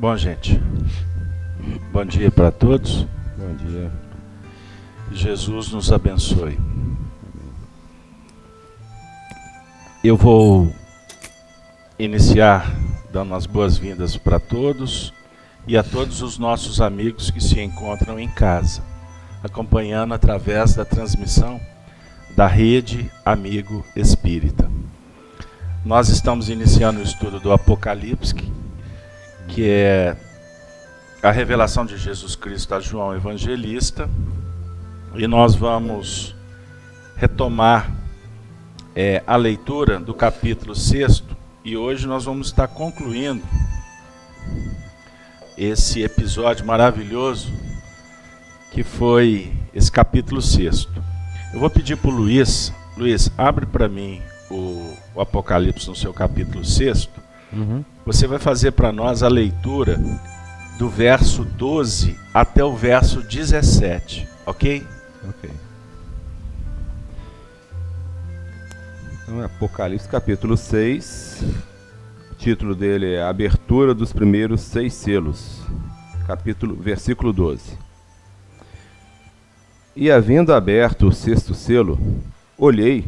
Bom, gente, bom dia para todos. Bom dia. Jesus nos abençoe. Eu vou iniciar dando as boas-vindas para todos e a todos os nossos amigos que se encontram em casa, acompanhando através da transmissão da Rede Amigo Espírita. Nós estamos iniciando o estudo do Apocalipse, que é a revelação de Jesus Cristo a João Evangelista, e nós vamos retomar a leitura do capítulo 6, e hoje nós vamos estar concluindo esse episódio maravilhoso que foi esse capítulo 6. Eu vou pedir para o Luiz, abre para mim o Apocalipse no seu capítulo 6. Você vai fazer para nós a leitura do verso 12 até o verso 17, ok? Ok. Então, Apocalipse capítulo 6, o título dele é A Abertura dos Primeiros 6 Selos, versículo 12. E havendo aberto o 6º selo, olhei,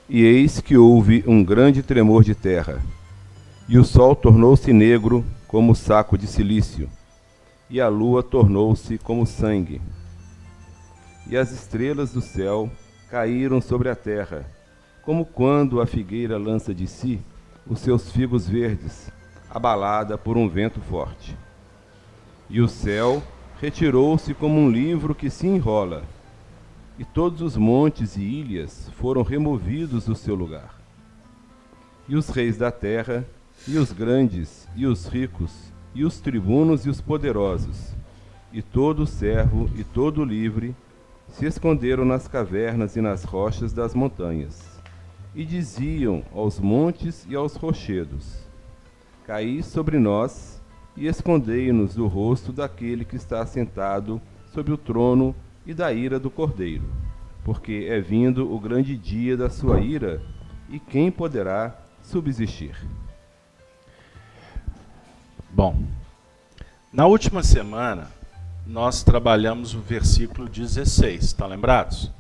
e eis que houve um grande tremor de terra, e o sol tornou-se negro como saco de cilício, e a lua tornou-se como sangue. E as estrelas do céu caíram sobre a terra, como quando a figueira lança de si os seus figos verdes, abalada por um vento forte. E o céu retirou-se como um livro que se enrola, e todos os montes e ilhas foram removidos do seu lugar. E os reis da terra, e os grandes, e os ricos, e os tribunos e os poderosos, e todo servo e todo livre, se esconderam nas cavernas e nas rochas das montanhas, e diziam aos montes e aos rochedos: Caí sobre nós, e escondei-nos do rosto daquele que está assentado sobre o trono e da ira do Cordeiro, porque é vindo o grande dia da sua ira, e quem poderá subsistir? Bom, na última semana nós trabalhamos o versículo 16, estão lembrados?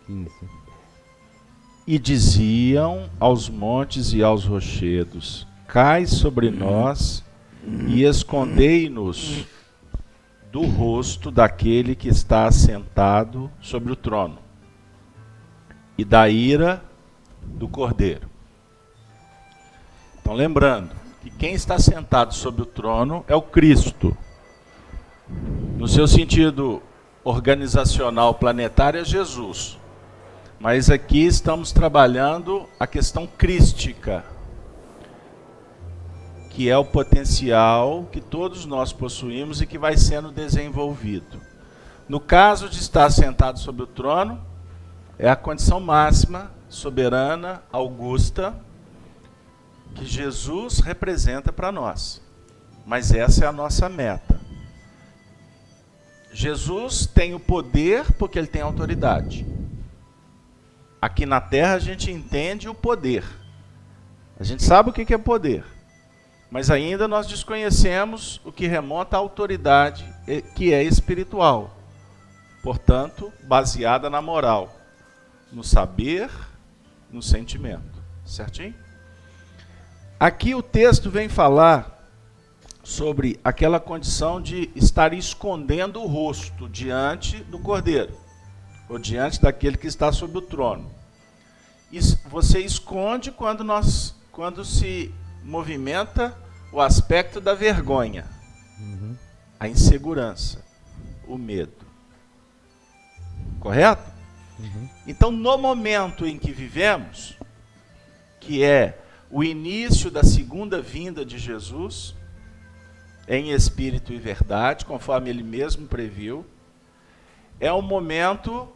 15. E diziam aos montes e aos rochedos: Cai sobre nós e escondei-nos do rosto daquele que está assentado sobre o trono e da ira do Cordeiro. Então, lembrando que quem está sentado sobre o trono é o Cristo. No seu sentido organizacional planetário é Jesus. Mas aqui estamos trabalhando a questão crística, que é o potencial que todos nós possuímos e que vai sendo desenvolvido. No caso de estar sentado sobre o trono, é a condição máxima, soberana, augusta, que Jesus representa para nós. Mas essa é a nossa meta. Jesus tem o poder porque ele tem autoridade. Aqui na Terra a gente entende o poder. A gente sabe o que é poder. Mas ainda nós desconhecemos o que remonta à autoridade, que é espiritual. Portanto, baseada na moral, no saber, no sentimento. Certinho? Aqui o texto vem falar sobre aquela condição de estar escondendo o rosto diante do Cordeiro, ou diante daquele que está sobre o trono. Você esconde quando se movimenta o aspecto da vergonha, a insegurança, o medo. Correto? Então, no momento em que vivemos, que é o início da segunda vinda de Jesus, em espírito e verdade, conforme ele mesmo previu, é um momento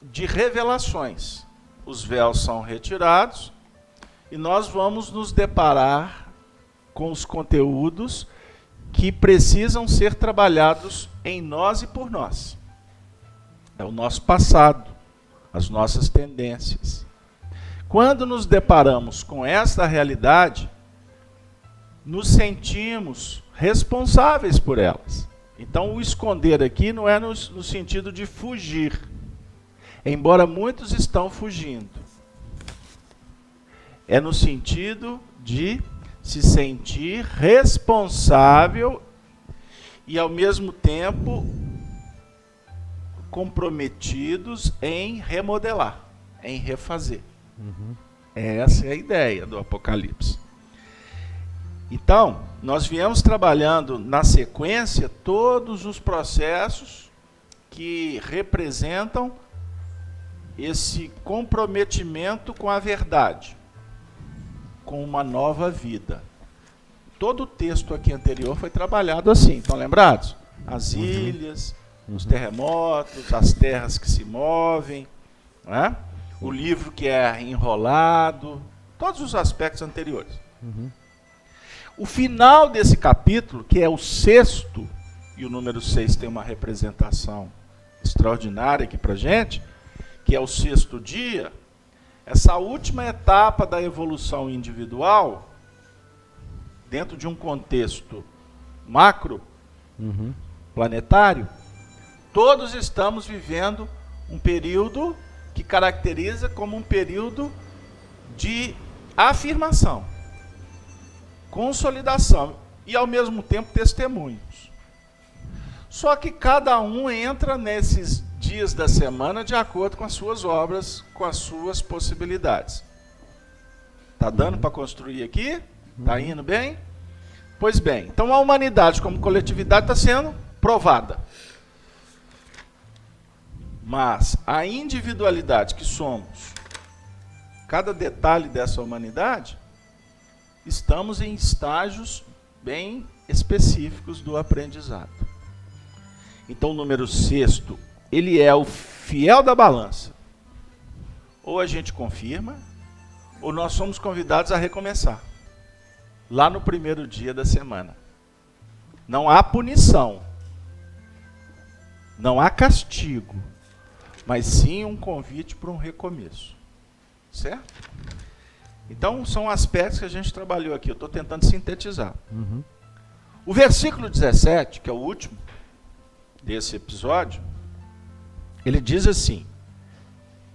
de revelações. Os véus são retirados e nós vamos nos deparar com os conteúdos que precisam ser trabalhados em nós e por nós. É o nosso passado, as nossas tendências. Quando nos deparamos com esta realidade, nos sentimos responsáveis por elas. Então, o esconder aqui não é no sentido de fugir, embora muitos estão fugindo. É no sentido de se sentir responsável e, ao mesmo tempo, comprometidos em remodelar, em refazer. Essa é a ideia do Apocalipse. Então, nós viemos trabalhando na sequência todos os processos que representam esse comprometimento com a verdade, com uma nova vida. Todo o texto aqui anterior foi trabalhado assim, estão lembrados? As ilhas, os terremotos, as terras que se movem, né? O livro que é enrolado, todos os aspectos anteriores. O final desse capítulo, que é o 6º, e o número 6 tem uma representação extraordinária aqui para a gente, que é o 6º dia, essa última etapa da evolução individual, dentro de um contexto macro, planetário, todos estamos vivendo um período que caracteriza como um período de afirmação, consolidação e, ao mesmo tempo, testemunhos. Só que cada um entra nesses dias da semana de acordo com as suas obras, com as suas possibilidades. Tá dando para construir aqui? Tá indo bem? Pois bem, então a humanidade como coletividade está sendo provada. Mas a individualidade que somos, cada detalhe dessa humanidade, estamos em estágios bem específicos do aprendizado. Então o número 6º, ele é o fiel da balança. Ou a gente confirma, ou nós somos convidados a recomeçar. Lá no primeiro dia da semana. Não há punição. Não há castigo. Mas sim um convite para um recomeço. Certo? Então são aspectos que a gente trabalhou aqui. Eu estou tentando sintetizar. O versículo 17, que é o último desse episódio, ele diz assim: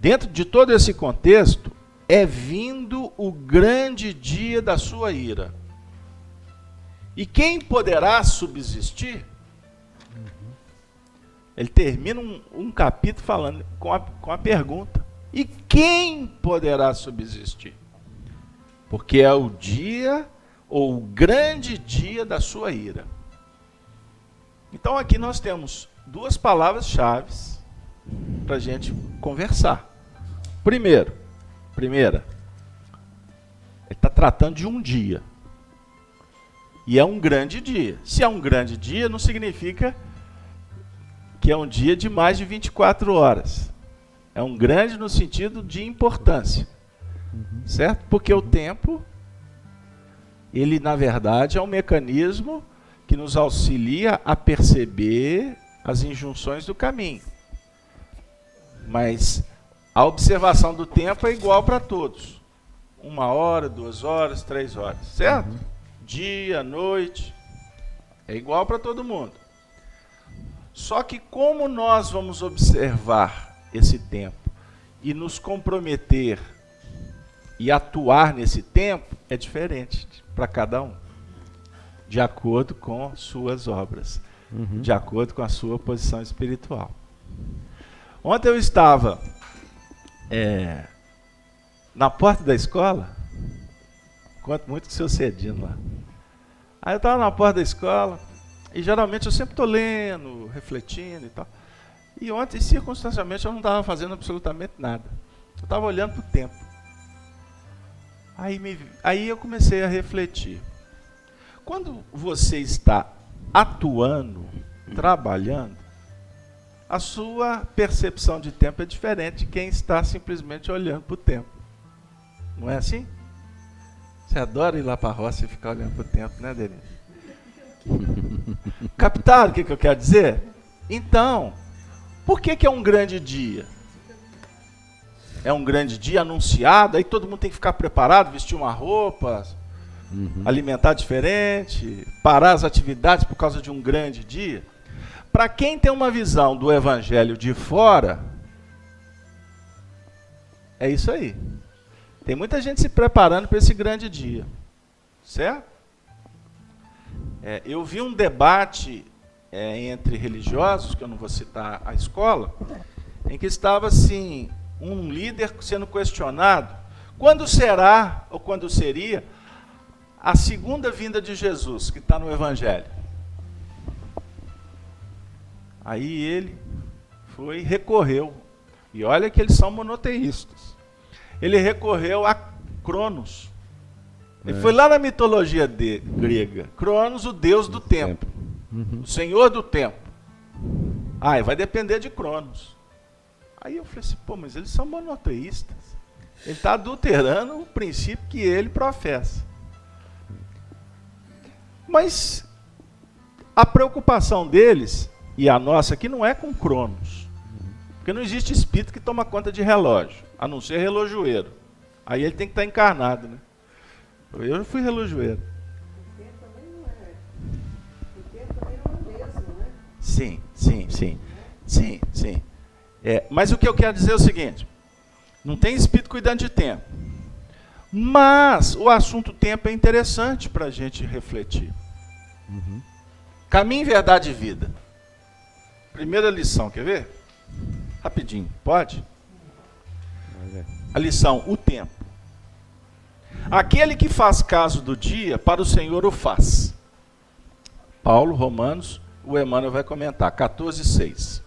dentro de todo esse contexto, é vindo o grande dia da sua ira. E quem poderá subsistir? Ele termina um capítulo falando com a pergunta: e quem poderá subsistir? Porque é o dia, ou o grande dia da sua ira. Então aqui nós temos duas palavras-chave para a gente conversar. Primeira, ele está tratando de um dia. E é um grande dia. Se é um grande dia, não significa que é um dia de mais de 24 horas. É um grande no sentido de importância. Certo? Porque o tempo, ele na verdade é um mecanismo que nos auxilia a perceber as injunções do caminho. Mas a observação do tempo é igual para todos. 1 hora, 2 horas, 3 horas. Certo? Dia, noite, é igual para todo mundo. Só que como nós vamos observar esse tempo e nos comprometer e atuar nesse tempo é diferente para cada um, de acordo com suas obras, de acordo com a sua posição espiritual. Ontem eu estava na porta da escola, conto muito com o seu Cedino lá. Aí eu estava na porta da escola, e geralmente eu sempre estou lendo, refletindo e tal. E ontem, circunstancialmente, eu não estava fazendo absolutamente nada. Eu estava olhando para o tempo. Aí eu comecei a refletir. Quando você está atuando, trabalhando, a sua percepção de tempo é diferente de quem está simplesmente olhando para o tempo. Não é assim? Você adora ir lá para a roça e ficar olhando para o tempo, né, Denise? Captaram o que eu quero dizer? Então, por que é um grande dia? É um grande dia anunciado, aí todo mundo tem que ficar preparado, vestir uma roupa, alimentar diferente, parar as atividades por causa de um grande dia. Para quem tem uma visão do evangelho de fora, é isso aí. Tem muita gente se preparando para esse grande dia, certo? Eu vi um debate entre religiosos, que eu não vou citar a escola, em que estava assim, um líder sendo questionado, quando será ou quando seria a segunda vinda de Jesus, que está no Evangelho? Aí ele foi e recorreu, e olha que eles são monoteístas, ele recorreu a Cronos. Ele foi lá na mitologia grega, Cronos, o deus do tempo, o senhor do tempo. Vai depender de Cronos. Aí eu falei assim, mas eles são monoteístas. Ele está adulterando o princípio que ele professa. Mas a preocupação deles, e a nossa aqui, não é com Cronos. Porque não existe espírito que toma conta de relógio, a não ser relojoeiro. Aí ele tem que estar encarnado, né? Eu fui relojoeiro. O tempo também não é. O tempo também não é o mesmo, né? Sim. Mas o que eu quero dizer é o seguinte, não tem espírito cuidando de tempo. Mas o assunto tempo é interessante para a gente refletir. Caminho, verdade e vida. Primeira lição, quer ver? Rapidinho, pode? A lição, o tempo. Aquele que faz caso do dia, para o Senhor o faz. Paulo, Romanos, o Emmanuel vai comentar, 14:6.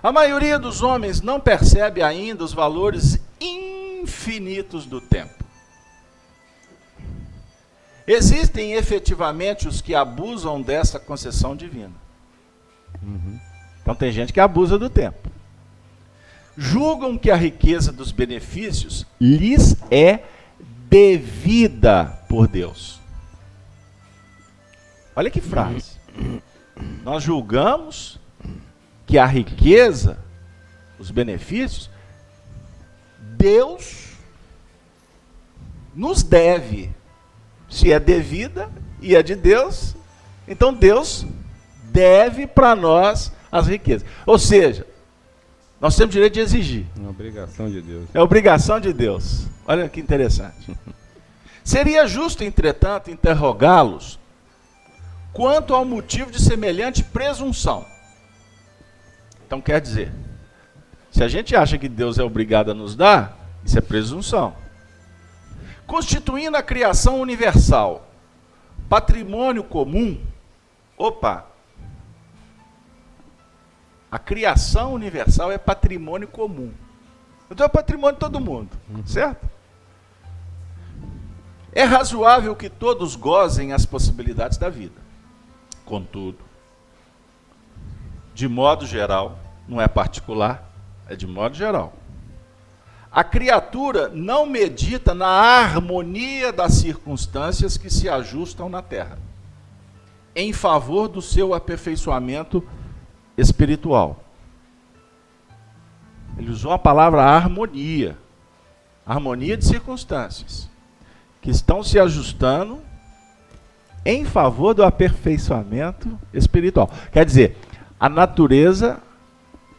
A maioria dos homens não percebe ainda os valores infinitos do tempo. Existem efetivamente os que abusam dessa concessão divina. Então tem gente que abusa do tempo. Julgam que a riqueza dos benefícios lhes é devida por Deus. Olha que frase. Nós julgamos que a riqueza, os benefícios, Deus nos deve. Se é devida e é de Deus, então Deus deve para nós as riquezas. Ou seja, nós temos direito de exigir. É obrigação de Deus. É obrigação de Deus. Olha que interessante. Seria justo, entretanto, interrogá-los quanto ao motivo de semelhante presunção. Então quer dizer, se a gente acha que Deus é obrigado a nos dar, isso é presunção. Constituindo a criação universal patrimônio comum, a criação universal é patrimônio comum. Então é patrimônio de todo mundo, certo? É razoável que todos gozem as possibilidades da vida. Contudo, de modo geral, não é particular, é de modo geral. A criatura não medita na harmonia das circunstâncias que se ajustam na terra, em favor do seu aperfeiçoamento espiritual. Ele usou a palavra harmonia, harmonia de circunstâncias, que estão se ajustando em favor do aperfeiçoamento espiritual. Quer dizer, a natureza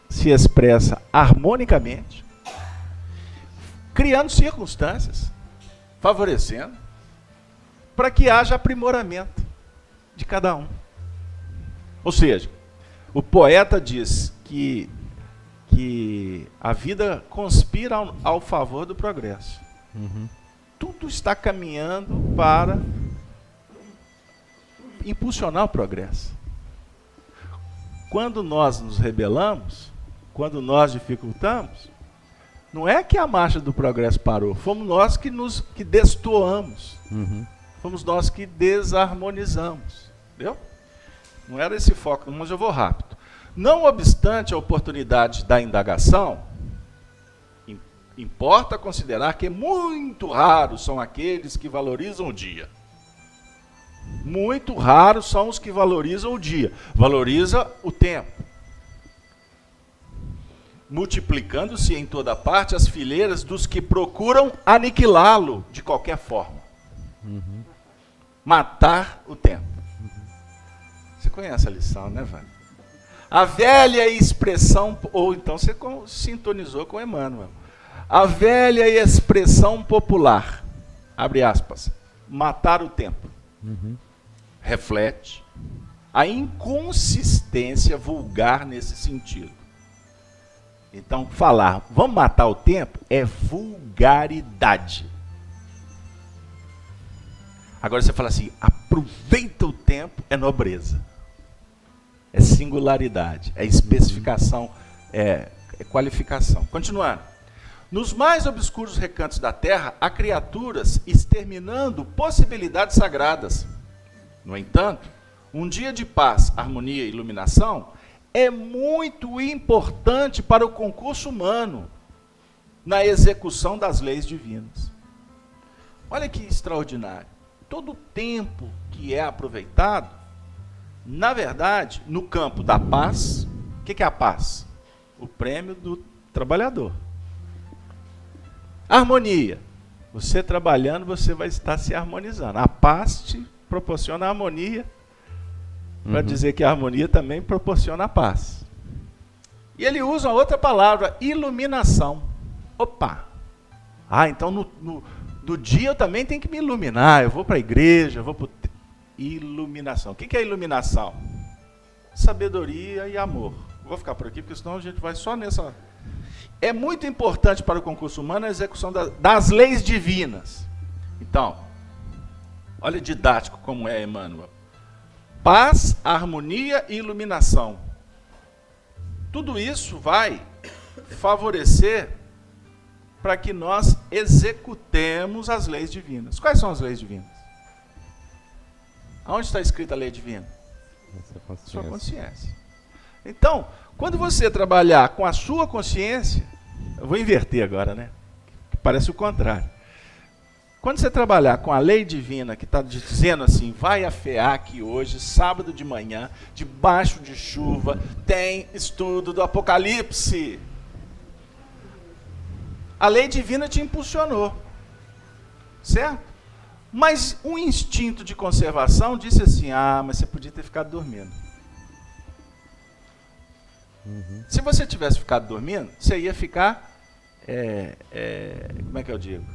se expressa harmonicamente, criando circunstâncias, favorecendo, para que haja aprimoramento de cada um. Ou seja, o poeta diz que a vida conspira ao favor do progresso. Tudo está caminhando para impulsionar o progresso. Quando nós nos rebelamos, quando nós dificultamos, não é que a marcha do progresso parou, fomos nós que destoamos, fomos nós que desarmonizamos, entendeu? Não era esse foco, mas eu vou rápido. Não obstante a oportunidade da indagação, importa considerar que muito raros são aqueles que valorizam o dia. Muito raros são os que valorizam o dia. Valoriza o tempo. Multiplicando-se em toda parte as fileiras dos que procuram aniquilá-lo de qualquer forma. Matar o tempo. Você conhece a lição, né, Vânia? A velha expressão, ou então você sintonizou com Emmanuel. A velha expressão popular, abre aspas, matar o tempo. Reflete a inconsistência vulgar nesse sentido. Então, falar, vamos matar o tempo, é vulgaridade. Agora você fala assim, aproveita o tempo, é nobreza. É singularidade, é especificação, é qualificação. Continuando. Nos mais obscuros recantos da terra, há criaturas exterminando possibilidades sagradas. No entanto, um dia de paz, harmonia e iluminação é muito importante para o concurso humano na execução das leis divinas. Olha que extraordinário. Todo o tempo que é aproveitado, na verdade, no campo da paz, o que é a paz? O prêmio do trabalhador. Harmonia. Você trabalhando, você vai estar se harmonizando. A paz te proporciona a harmonia, para dizer que a harmonia também proporciona a paz. E ele usa outra palavra, iluminação. Opa! Então no dia eu também tenho que me iluminar. Eu vou para a igreja, eu vou para iluminação. O que é iluminação? Sabedoria e amor. Vou ficar por aqui, porque senão a gente vai só nessa... É muito importante para o concurso humano a execução das leis divinas. Então, olha didático como é, Emmanuel. Paz, harmonia e iluminação. Tudo isso vai favorecer para que nós executemos as leis divinas. Quais são as leis divinas? Aonde está escrita a lei divina? Sua consciência. Então, quando você trabalhar com a sua consciência, eu vou inverter agora, né? Parece o contrário. Quando você trabalhar com a lei divina, que está dizendo assim, vai a FEAC hoje, sábado de manhã, debaixo de chuva, tem estudo do Apocalipse. A lei divina te impulsionou, certo? Mas um instinto de conservação disse assim, mas você podia ter ficado dormindo. Se você tivesse ficado dormindo, você ia ficar, como é que eu digo?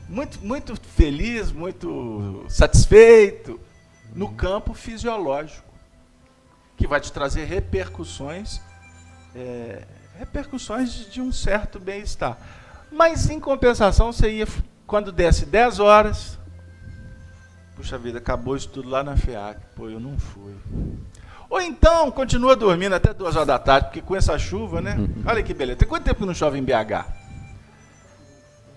Muito feliz, muito satisfeito no campo fisiológico, que vai te trazer repercussões de um certo bem-estar. Mas, em compensação, você ia, quando desse 10 horas, puxa vida, acabou isso tudo lá na FEAC, eu não fui. Ou então, continua dormindo até 2 horas da tarde, porque com essa chuva, né? Olha que beleza. Tem quanto tempo que não chove em BH?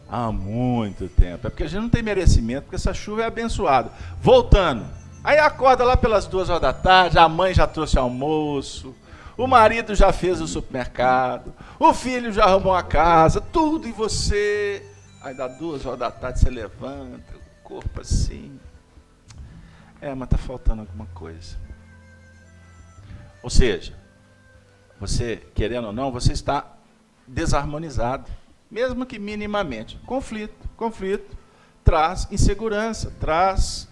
Há muito tempo. É porque a gente não tem merecimento, porque essa chuva é abençoada. Voltando. Aí acorda lá pelas 2 horas da tarde, a mãe já trouxe almoço, o marido já fez o supermercado, o filho já arrumou a casa, tudo, e você... Aí dá 2 horas da tarde, você levanta, o corpo assim... mas tá faltando alguma coisa. Ou seja, você, querendo ou não, você está desarmonizado. Mesmo que minimamente. Conflito traz insegurança, traz...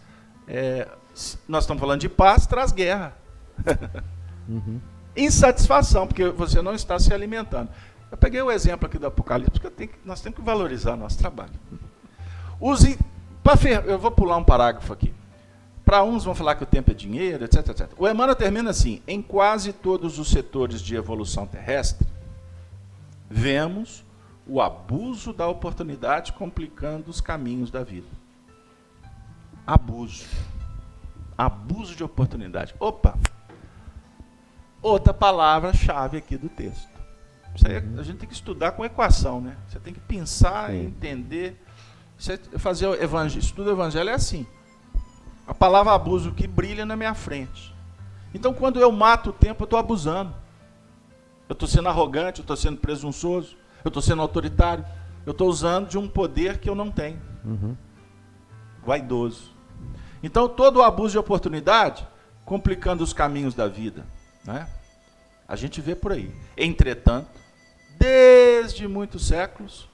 nós estamos falando de paz, traz guerra. Insatisfação, porque você não está se alimentando. Eu peguei o exemplo aqui do Apocalipse, porque nós temos que valorizar nosso trabalho. Eu vou pular um parágrafo aqui. Para uns vão falar que o tempo é dinheiro, etc, etc. O Emmanuel termina assim, em quase todos os setores de evolução terrestre, vemos o abuso da oportunidade complicando os caminhos da vida. Abuso. Abuso de oportunidade. Opa! Outra palavra-chave aqui do texto. Isso aí a gente tem que estudar com equação, né? Você tem que pensar e entender. Você fazer o estudo do evangelho é assim. A palavra abuso que brilha na minha frente. Então, quando eu mato o tempo, eu estou abusando. Eu estou sendo arrogante, eu estou sendo presunçoso, eu estou sendo autoritário, eu estou usando de um poder que eu não tenho. Vaidoso. Então, todo o abuso de oportunidade, complicando os caminhos da vida. Né? A gente vê por aí. Entretanto, desde muitos séculos,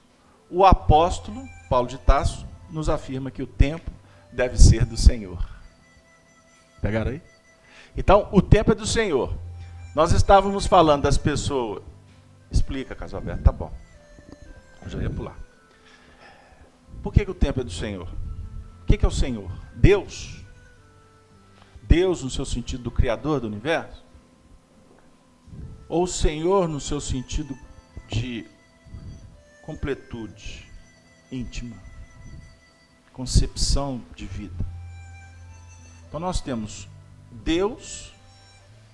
o apóstolo, Paulo de Tarso, nos afirma que o tempo deve ser do Senhor. Pegaram aí? Então, o tempo é do Senhor. Nós estávamos falando das pessoas. Explica, Casalberto. Tá bom. Eu já ia pular. Por que o tempo é do Senhor? O que é o Senhor? Deus. Deus no seu sentido do Criador do universo? Ou o Senhor no seu sentido de completude íntima, concepção de vida? Então nós temos Deus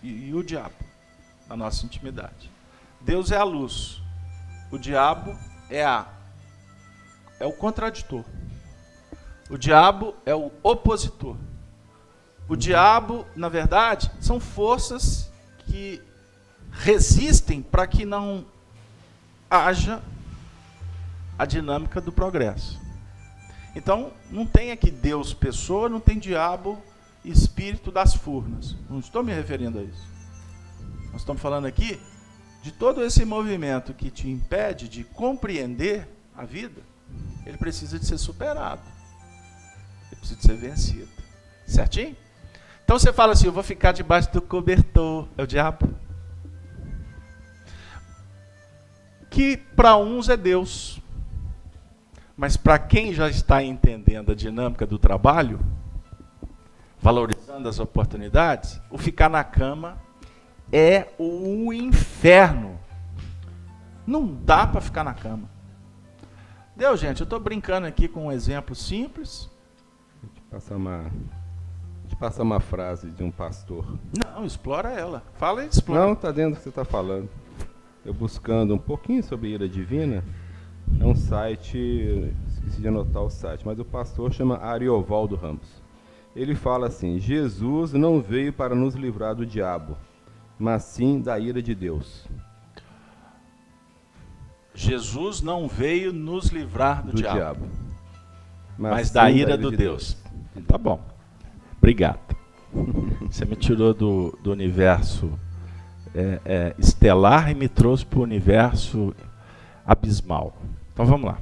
e o diabo na nossa intimidade. Deus é a luz, o diabo é o contraditor, o diabo é o opositor. O diabo, na verdade, são forças que resistem para que não haja a dinâmica do progresso. Então, não tem aqui Deus pessoa, não tem diabo espírito das furnas. Não estou me referindo a isso. Nós estamos falando aqui de todo esse movimento que te impede de compreender a vida. Ele precisa de ser superado. Ele precisa de ser vencido. Certinho? Então você fala assim, eu vou ficar debaixo do cobertor. É o diabo. Que para uns é Deus. Mas para quem já está entendendo a dinâmica do trabalho, valorizando as oportunidades, o ficar na cama é o inferno. Não dá para ficar na cama. Deu, gente? Eu estou brincando aqui com um exemplo simples. Te passar uma frase de um pastor. Não, explora ela. Fala e explora. Não, está dentro do que você está falando. Eu buscando um pouquinho sobre ira divina, é um site, esqueci de anotar o site, mas o pastor chama Ariovaldo Ramos. Ele fala assim, Jesus não veio para nos livrar do diabo, mas sim da ira de Deus. Jesus não veio nos livrar do diabo. Mas sim da ira do Deus. Tá bom. Obrigado. Você me tirou do universo estelar e me trouxe para o universo abismal. Então vamos lá.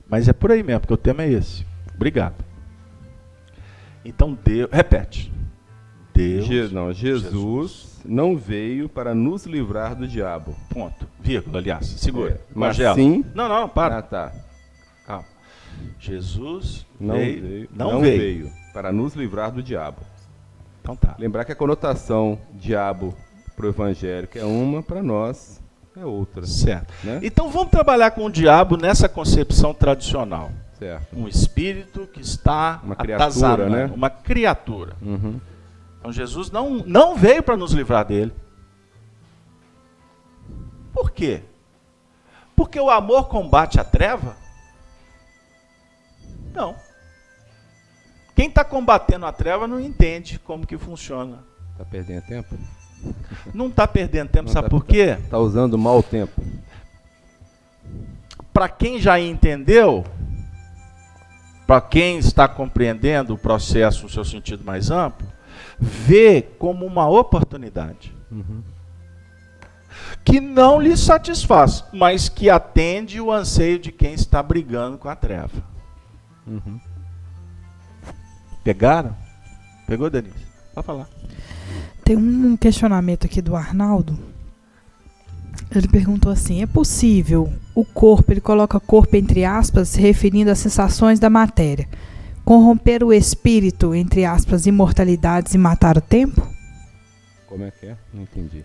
Mas é por aí mesmo, porque o tema é esse. Obrigado. Então Deus, repete. Jesus não veio para nos livrar do diabo. Ponto. Vírgula, aliás. Segura. Mas sim. Não, para. Ah, tá. Calma. Jesus não veio para nos livrar do diabo. Então tá. Lembrar que a conotação diabo para o evangélico é uma, para nós é outra. Certo. Né? Então vamos trabalhar com o diabo nessa concepção tradicional. Certo. Um espírito que está uma criatura, né? Uma criatura. Uhum. Então Jesus não veio para nos livrar dele. Por quê? Porque o amor combate a treva? Não. Quem está combatendo a treva não entende como que funciona. Está perdendo tempo? Não está perdendo tempo, sabe por quê? Está usando mal o tempo. Para quem já entendeu, para quem está compreendendo o processo no seu sentido mais amplo, vê como uma oportunidade. Uhum. Que não lhe satisfaz, mas que atende o anseio de quem está brigando com a treva. Uhum. Pegaram? Pegou, Denise? Pode falar. Tem um questionamento aqui do Arnaldo. Ele perguntou assim, é possível o corpo, ele coloca corpo entre aspas, se referindo às sensações da matéria, corromper o espírito, entre aspas, imortalidades e matar o tempo? Como é que é? Não entendi.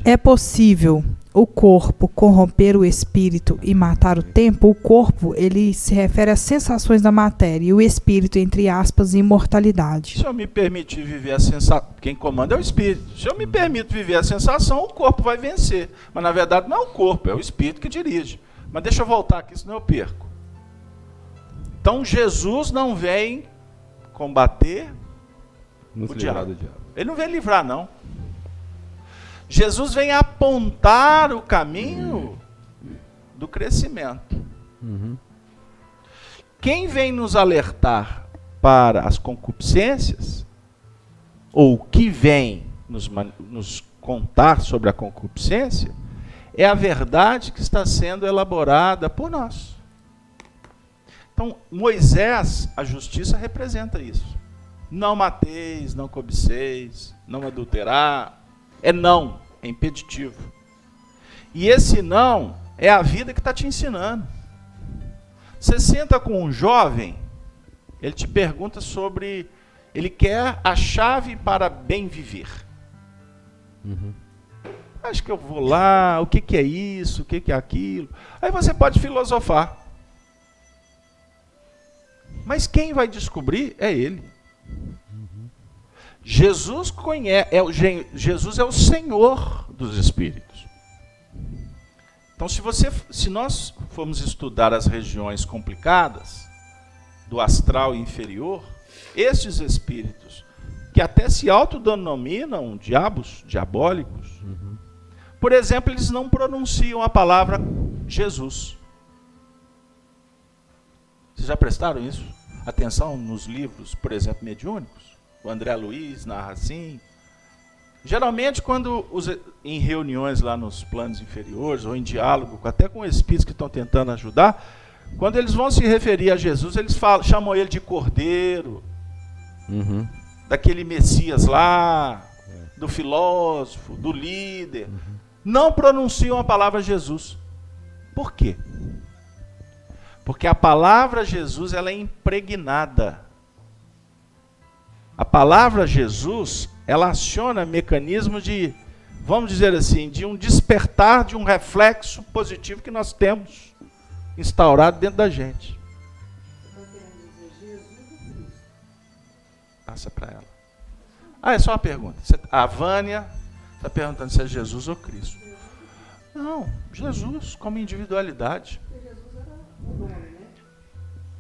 É possível o corpo corromper o espírito e matar o tempo? O corpo, ele se refere às sensações da matéria e o espírito, entre aspas, imortalidade. Se eu me permitir viver a sensação, quem comanda é o espírito. Se eu me permito viver a sensação, o corpo vai vencer. Mas na verdade não é o corpo, é o espírito que dirige. Mas deixa eu voltar aqui, senão eu perco. Então Jesus não vem combater o diabo. Ele não vem livrar, não. Jesus vem apontar o caminho do crescimento. Uhum. Quem vem nos alertar para as concupiscências, ou que vem nos contar sobre a concupiscência, é a verdade que está sendo elaborada por nós. Então, Moisés, a justiça representa isso. Não mateis, não cobiceis, não adulterar. É não, é impeditivo. E esse não é a vida que está te ensinando. Você senta com um jovem, ele te pergunta sobre... Ele quer a chave para bem viver. Acho que eu vou lá, o que é isso, o que é aquilo. Aí você pode filosofar. Mas quem vai descobrir é ele. Jesus Jesus é o Senhor dos Espíritos. Então, se nós formos estudar as regiões complicadas do astral inferior, estes espíritos, que até se autodenominam diabos, diabólicos, por exemplo, eles não pronunciam a palavra Jesus. Vocês já prestaram isso? Atenção nos livros, por exemplo, mediúnicos? O André Luiz narra assim. Geralmente, em reuniões lá nos planos inferiores, ou em diálogo, até com espíritos que estão tentando ajudar, quando eles vão se referir a Jesus, eles chamam ele de Cordeiro, daquele Messias lá, do filósofo, do líder. Não pronunciam a palavra Jesus. Por quê? Porque a palavra Jesus, ela é impregnada. A palavra Jesus, ela aciona mecanismo de, vamos dizer assim, de um despertar de um reflexo positivo que nós temos instaurado dentro da gente. Passa para ela. É só uma pergunta. A Vânia está perguntando se é Jesus ou Cristo. Não, Jesus como individualidade.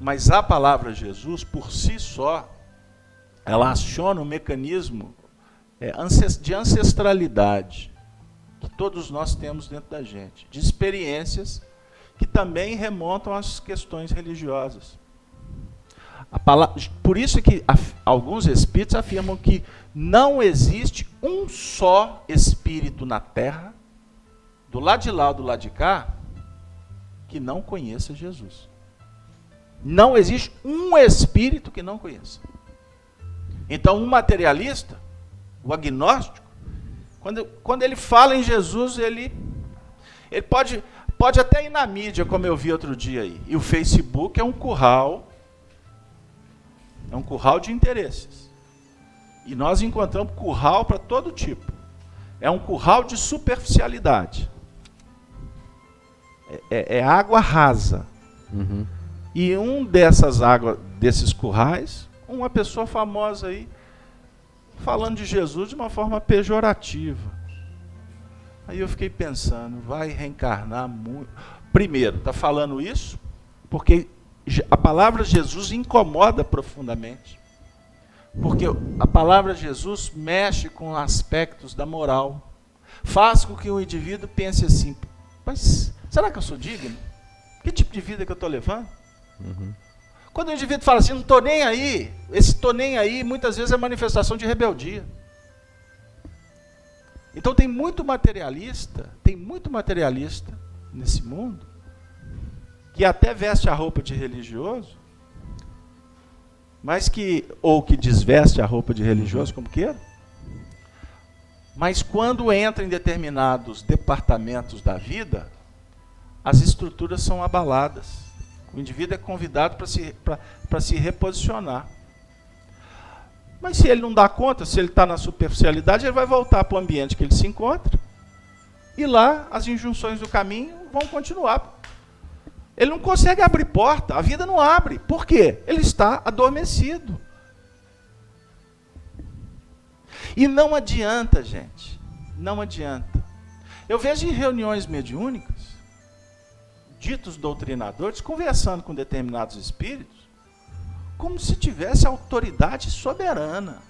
Mas a palavra Jesus, por si só, ela aciona um mecanismo de ancestralidade que todos nós temos dentro da gente, de experiências que também remontam às questões religiosas. Por isso que alguns espíritos afirmam que não existe um só espírito na Terra, do lado de lá ou do lado de cá, que não conheça Jesus. Não existe um espírito que não conheça. Então, um materialista, o agnóstico, quando ele fala em Jesus, ele pode até ir na mídia, como eu vi outro dia aí. E o Facebook é um curral de interesses. E nós encontramos curral para todo tipo. É um curral de superficialidade. É água rasa. E desses currais, uma pessoa famosa aí, falando de Jesus de uma forma pejorativa. Aí eu fiquei pensando, vai reencarnar muito. Primeiro, está falando isso porque a palavra Jesus incomoda profundamente. Porque a palavra Jesus mexe com aspectos da moral. Faz com que o indivíduo pense assim, mas será que eu sou digno? Que tipo de vida que eu estou levando? Quando o indivíduo fala assim, não estou nem aí, esse estou nem aí, muitas vezes é manifestação de rebeldia. Então tem muito materialista nesse mundo, que até veste a roupa de religioso, ou que desveste a roupa de religioso, como queira, mas quando entra em determinados departamentos da vida, as estruturas são abaladas. O indivíduo é convidado para se reposicionar. Mas se ele não dá conta, se ele está na superficialidade, ele vai voltar para o ambiente que ele se encontra, e lá as injunções do caminho vão continuar. Ele não consegue abrir porta, a vida não abre. Por quê? Ele está adormecido. E não adianta, gente. Não adianta. Eu vejo em reuniões mediúnicas, ditos doutrinadores, conversando com determinados espíritos, como se tivesse autoridade soberana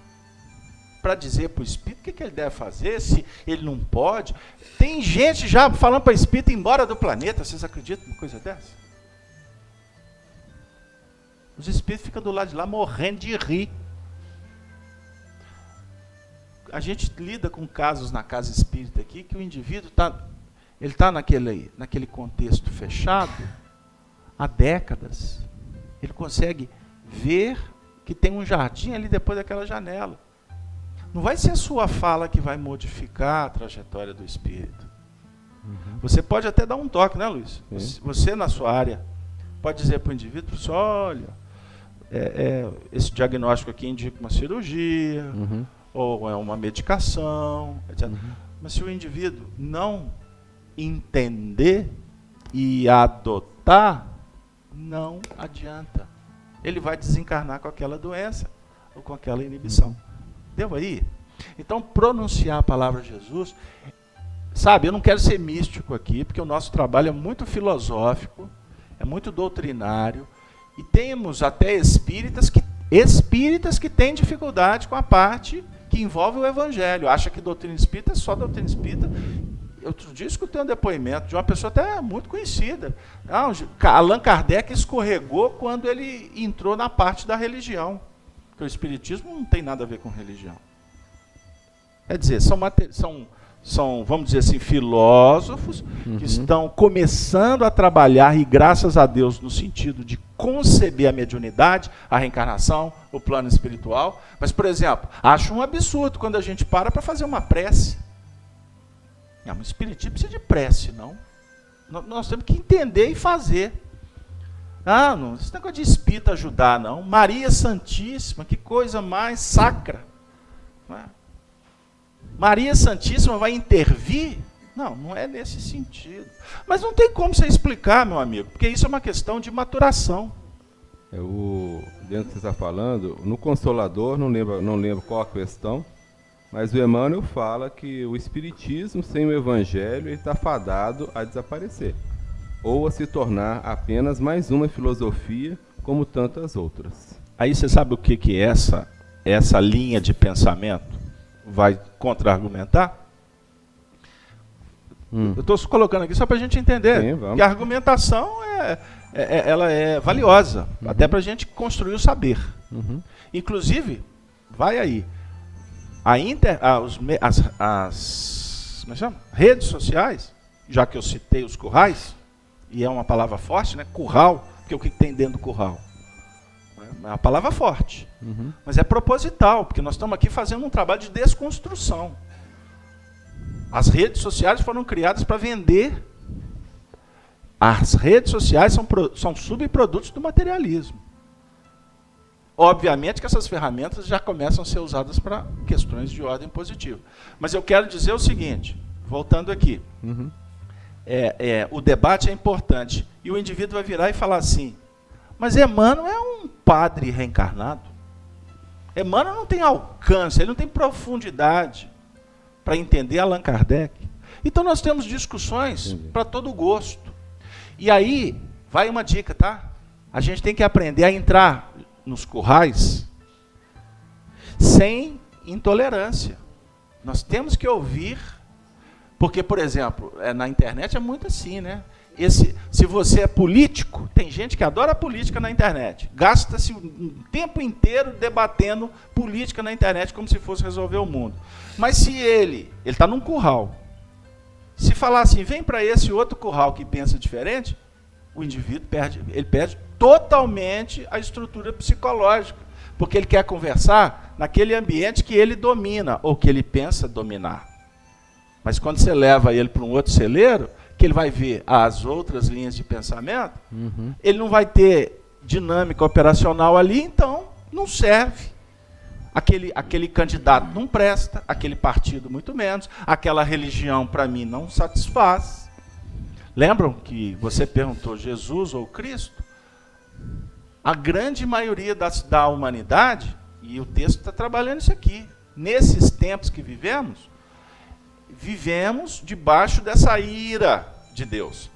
para dizer para o espírito o que ele deve fazer, se ele não pode. Tem gente já falando para o espírito ir embora do planeta. Vocês acreditam numa coisa dessa? Os espíritos ficam do lado de lá morrendo de rir. A gente lida com casos na casa espírita aqui que o indivíduo está naquele contexto fechado há décadas. Ele consegue ver que tem um jardim ali depois daquela janela. Não vai ser a sua fala que vai modificar a trajetória do espírito. Você pode até dar um toque, né, Luiz? Você, na sua área, pode dizer para o indivíduo, olha, esse diagnóstico aqui indica uma cirurgia, ou é uma medicação, etc. Mas se o indivíduo não entender e adotar, não adianta. Ele vai desencarnar com aquela doença ou com aquela inibição. Deu aí? Então, pronunciar a palavra de Jesus, sabe, eu não quero ser místico aqui, porque o nosso trabalho é muito filosófico, é muito doutrinário, e temos até espíritas que têm dificuldade com a parte que envolve o evangelho. Acha que doutrina espírita é só doutrina espírita. Outro dia escutei um depoimento de uma pessoa até muito conhecida. Allan Kardec escorregou quando ele entrou na parte da religião. Porque o espiritismo não tem nada a ver com religião. Quer dizer, são, vamos dizer assim, filósofos que estão começando a trabalhar, e graças a Deus, no sentido de conceber a mediunidade, a reencarnação, o plano espiritual. Mas, por exemplo, acho um absurdo quando a gente para fazer uma prece. O espiritismo precisa de prece, não. Nós temos que entender e fazer. Não, esse negócio de espírito ajudar, não. Maria Santíssima, que coisa mais sacra. Não é? Maria Santíssima vai intervir? Não é nesse sentido. Mas não tem como você explicar, meu amigo, porque isso é uma questão de maturação. Dentro do que você está falando, no Consolador, não lembro qual a questão, mas o Emmanuel fala que o espiritismo sem o evangelho está fadado a desaparecer, ou a se tornar apenas mais uma filosofia como tantas outras. Aí você sabe o que essa linha de pensamento vai contra-argumentar? Eu estou colocando aqui só para a gente entender. Sim, que a argumentação ela é valiosa, até para a gente construir o saber. Inclusive, vai aí, como é chama? Redes sociais, já que eu citei os currais, e é uma palavra forte, né? Curral, porque o que tem dentro do curral? É uma palavra forte, mas é proposital, porque nós estamos aqui fazendo um trabalho de desconstrução. As redes sociais foram criadas para vender. As redes sociais são subprodutos do materialismo. Obviamente que essas ferramentas já começam a ser usadas para questões de ordem positiva. Mas eu quero dizer o seguinte, voltando aqui. O debate é importante. E o indivíduo vai virar e falar assim, mas Emmanuel é um padre reencarnado. Emmanuel não tem alcance, ele não tem profundidade para entender Allan Kardec. Então nós temos discussões para todo gosto. E aí, vai uma dica, tá? A gente tem que aprender a entrar nos currais sem intolerância. Nós temos que ouvir, porque, por exemplo, na internet é muito assim, né? Se você é político, tem gente que adora política na internet, gasta-se o tempo inteiro debatendo política na internet como se fosse resolver o mundo. Mas se ele está num curral, se falar assim, vem para esse outro curral que pensa diferente, o indivíduo perde totalmente a estrutura psicológica, porque ele quer conversar naquele ambiente que ele domina, ou que ele pensa dominar. Mas quando você leva ele para um outro celeiro, que ele vai ver as outras linhas de pensamento, ele não vai ter dinâmica operacional ali, então não serve. Aquele candidato não presta, aquele partido muito menos, aquela religião para mim não satisfaz. Lembram que você perguntou Jesus ou Cristo? A grande maioria da humanidade, e o texto está trabalhando isso aqui, nesses tempos que vivemos debaixo dessa ira de Deus.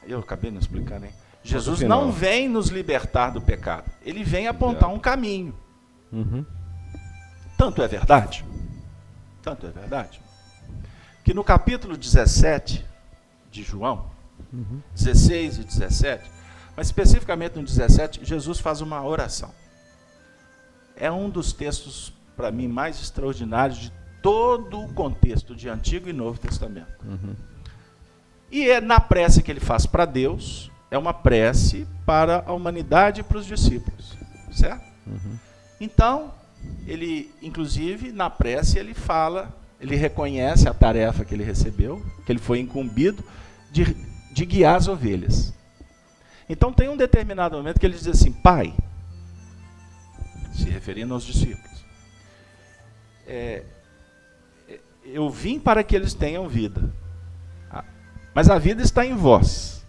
Eu acabei não explicando, hein? Jesus não vem nos libertar do pecado. Ele vem apontar um caminho. Tanto é verdade que no capítulo 17 de João, 16 e 17, mas especificamente no 17, Jesus faz uma oração. É um dos textos, para mim, mais extraordinários de todo o contexto de Antigo e Novo Testamento. E na prece que ele faz para Deus, é uma prece para a humanidade e para os discípulos, certo? Então, ele, inclusive, na prece, ele fala, ele reconhece a tarefa que ele recebeu, que ele foi incumbido de guiar as ovelhas. Então tem um determinado momento que ele diz assim: Pai, se referindo aos discípulos, eu vim para que eles tenham vida, mas a vida está em vós.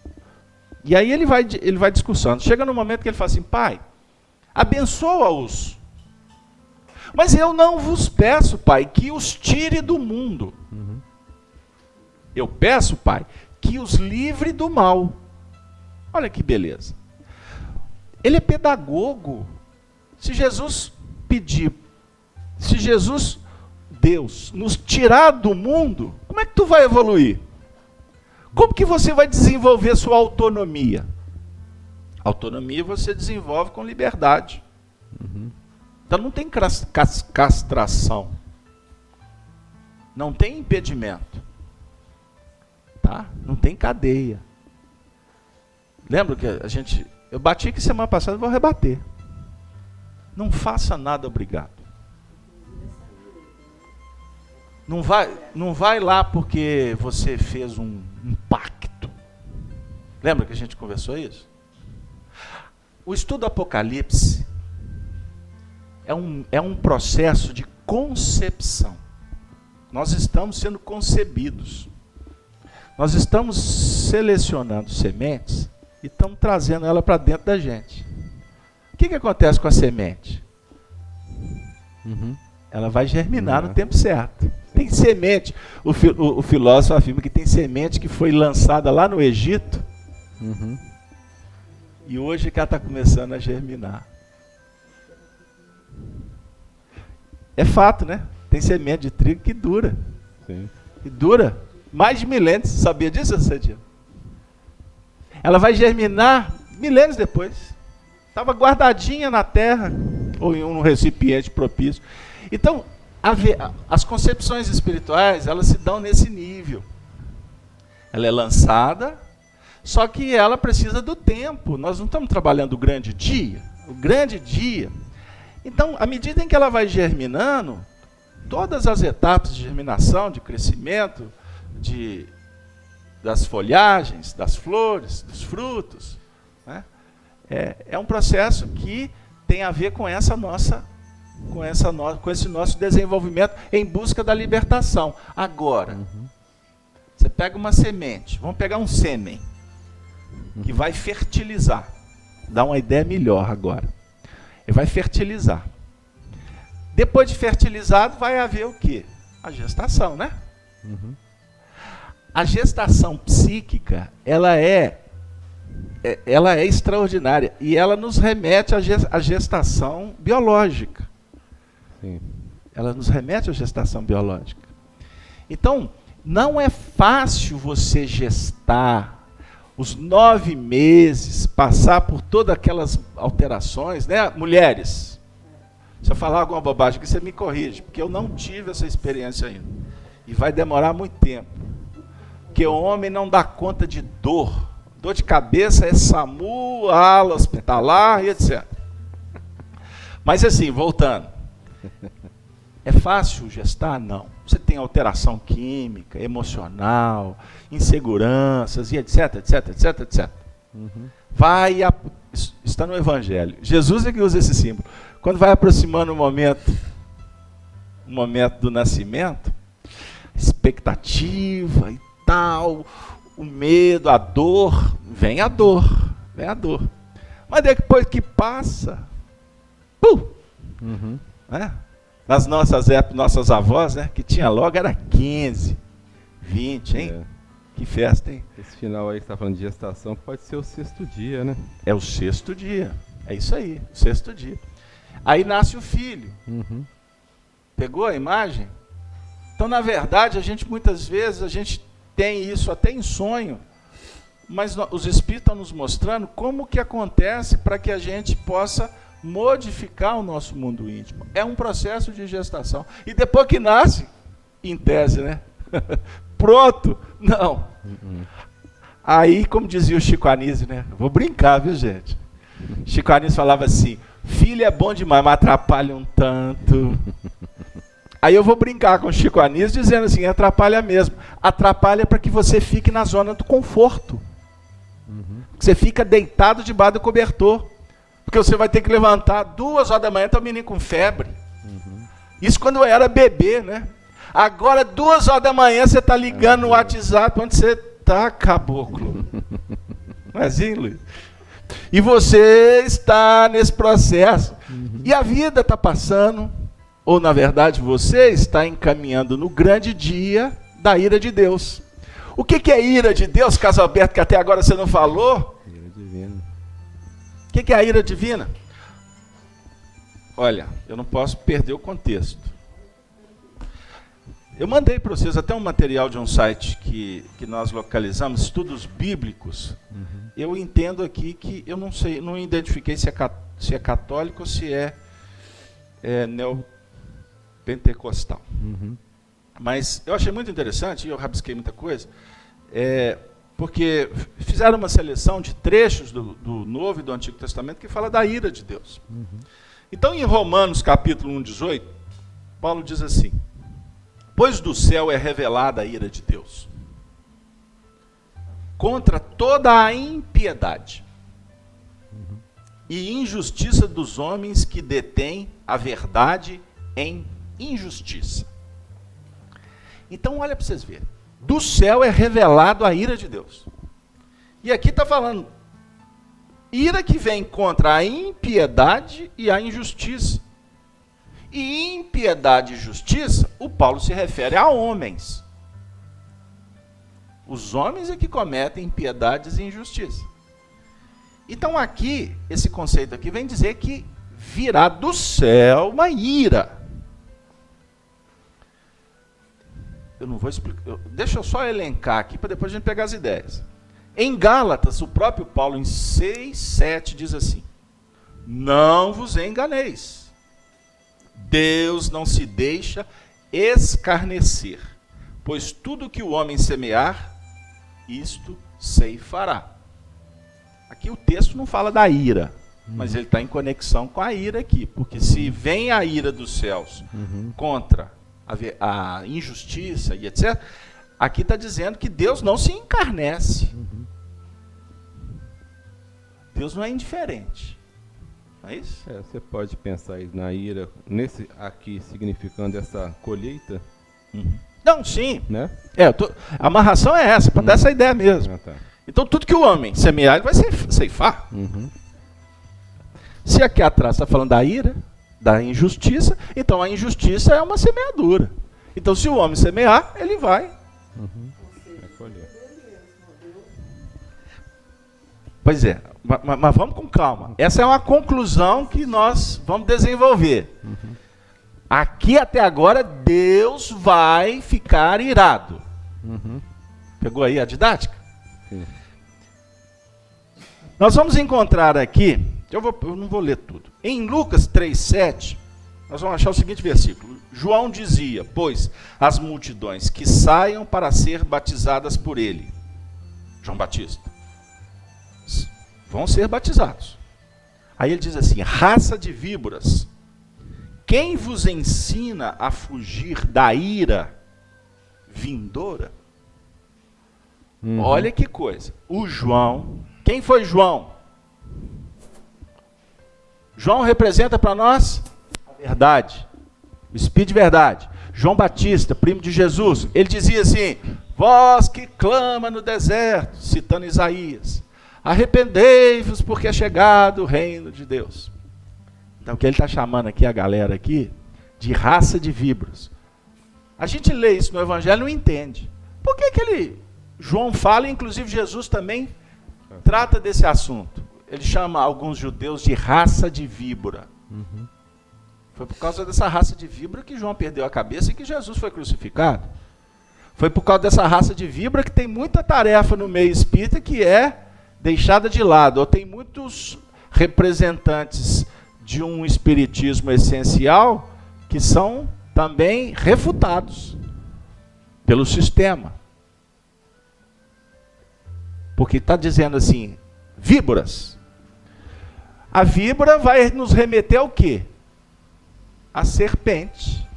E aí ele vai discursando. Chega no momento que ele fala assim: Pai, abençoa-os, mas eu não vos peço, Pai, que os tire do mundo. Eu peço, Pai, que os livre do mal. Olha que beleza. Ele é pedagogo. Se Jesus pedir, se Jesus, Deus, nos tirar do mundo, como é que tu vai evoluir? Como que você vai desenvolver sua autonomia? Autonomia você desenvolve com liberdade. Então não tem castração. Não tem impedimento. Tá? Não tem cadeia. Lembra que eu bati aqui semana passada, vou rebater. Não faça nada obrigado. Não vai lá porque você fez um pacto. Lembra que a gente conversou isso? O estudo do Apocalipse é um processo de concepção. Nós estamos sendo concebidos. Nós estamos selecionando sementes e estamos trazendo ela para dentro da gente. O que acontece com a semente? Ela vai germinar no tempo certo. Tem semente. O filósofo afirma que tem semente que foi lançada lá no Egito e hoje que ela está começando a germinar. É fato, né? Tem semente de trigo que dura. Sim. E dura mais de milênios. Você sabia disso, Cedinho? Ela vai germinar milênios depois. Estava guardadinha na terra, ou em um recipiente propício. Então, as concepções espirituais, elas se dão nesse nível. Ela é lançada, só que ela precisa do tempo. Nós não estamos trabalhando o grande dia. O grande dia. Então, à medida em que ela vai germinando, todas as etapas de germinação, de crescimento, das folhagens, das flores, dos frutos, né? É um processo que tem a ver com esse nosso desenvolvimento em busca da libertação. Agora, você pega uma semente, vamos pegar um sêmen, que vai fertilizar. Dá uma ideia melhor agora. Ele vai fertilizar. Depois de fertilizado, vai haver o quê? A gestação, né? A gestação psíquica, ela é extraordinária. E ela nos remete à gestação biológica. Sim. Ela nos remete à gestação biológica. Então, não é fácil você gestar os 9 meses, passar por todas aquelas alterações, né? Mulheres, se eu falar alguma bobagem aqui, você me corrige, porque eu não tive essa experiência ainda. E vai demorar muito tempo. Porque o homem não dá conta de dor. Dor de cabeça é SAMU, ala hospitalar e etc. Mas assim, voltando. É fácil gestar? Não. Você tem alteração química, emocional, inseguranças e etc, etc, etc, etc. Está no Evangelho. Jesus é que usa esse símbolo. Quando vai aproximando o momento do nascimento, expectativa e tal, o medo, a dor, vem a dor. Mas depois que passa, né? Nas nossas épocas, nossas avós, né, que tinha logo, era 15, 20, hein? Que festa, hein? Esse final aí que você está falando de gestação pode ser o 6º dia, né? É o 6º dia. É isso aí, o 6º dia. Aí nasce o filho. Pegou a imagem? Então, na verdade, muitas vezes, a gente tem isso até em sonho, mas os Espíritos estão nos mostrando como que acontece para que a gente possa modificar o nosso mundo íntimo. É um processo de gestação. E depois que nasce, em tese, né? Pronto? Não. Aí, como dizia o Chico Anísio, né? Vou brincar, viu, gente? Chico Anísio falava assim: Filho é bom demais, mas atrapalha um tanto. Aí eu vou brincar com o Chico Anísio dizendo assim, atrapalha mesmo. Atrapalha para que você fique na zona do conforto. Você fica deitado debaixo do cobertor. Porque você vai ter que levantar 2 horas da manhã, tá o menino com febre. Isso quando eu era bebê, né? Agora, 2 horas da manhã, você tá ligando no WhatsApp, onde você tá, caboclo. Não é assim, Luiz? E você está nesse processo. E a vida está passando, ou na verdade você está encaminhando no grande dia da ira de Deus. O que é ira de Deus, caso Alberto, que até agora você não falou? Ira divina. O que é a ira divina? Olha, eu não posso perder o contexto. Eu mandei para vocês até um material de um site que nós localizamos, estudos bíblicos. Eu entendo aqui que, eu não sei, não identifiquei se é católico ou se é neopentecostal. Mas eu achei muito interessante, e eu rabisquei muita coisa, porque fizeram uma seleção de trechos do Novo e do Antigo Testamento que fala da ira de Deus. Então, em Romanos, capítulo 1:18, Paulo diz assim: pois do céu é revelada a ira de Deus contra toda a impiedade e injustiça dos homens que detêm a verdade em injustiça. Então, olha para vocês verem. Do céu é revelado a ira de Deus. E aqui está falando ira que vem contra a impiedade e a injustiça. E impiedade e justiça, o Paulo se refere a homens. Os homens é que cometem impiedades e injustiça. Então aqui, esse conceito aqui vem dizer que virá do céu uma ira. Eu não vou explicar, deixa eu só elencar aqui para depois a gente pegar as ideias. Em Gálatas, o próprio Paulo em 6:7 diz assim: não vos enganeis. Deus não se deixa escarnecer, pois tudo que o homem semear, isto ceifará. Aqui o texto não fala da ira, mas ele está em conexão com a ira aqui, porque se vem a ira dos céus contra a injustiça e etc., aqui está dizendo que Deus não se encarnece. Deus não é indiferente. Não é isso? Você pode pensar aí na ira, nesse aqui significando essa colheita, Não, sim. né? A amarração é essa, para dar essa ideia mesmo. Ah, tá. Então tudo que o homem semear, ele vai ceifar. Se aqui atrás está falando da ira, da injustiça, então a injustiça é uma semeadura. Então se o homem semear, ele vai. Vai colher. Pois é, mas vamos com calma. Essa é uma conclusão que nós vamos desenvolver. Aqui até agora, Deus vai ficar irado. Pegou aí a didática? Sim. Nós vamos encontrar aqui, eu não vou ler tudo. Em Lucas 3:7, nós vamos achar o seguinte versículo. João dizia, pois, as multidões que saiam para ser batizadas por ele, João Batista, vão ser batizados. Aí ele diz assim, raça de víboras, quem vos ensina a fugir da ira vindoura? Olha que coisa. O João, quem foi João? João representa para nós a verdade, o Espírito de verdade. João Batista, primo de Jesus, ele dizia assim, vós que clama no deserto, citando Isaías, arrependei-vos porque é chegado o reino de Deus. Então o que ele está chamando aqui, a galera aqui, de raça de víboras. A gente lê isso no Evangelho e não entende. Por que João fala, inclusive Jesus também trata desse assunto. Ele chama alguns judeus de raça de víbora. Foi por causa dessa raça de víbora que João perdeu a cabeça e que Jesus foi crucificado. Foi por causa dessa raça de víbora que tem muita tarefa no meio espírita que é deixada de lado. Ou tem muitos representantes de um espiritismo essencial que são também refutados pelo sistema. Porque está dizendo assim, víboras. A víbora vai nos remeter ao quê? A serpente,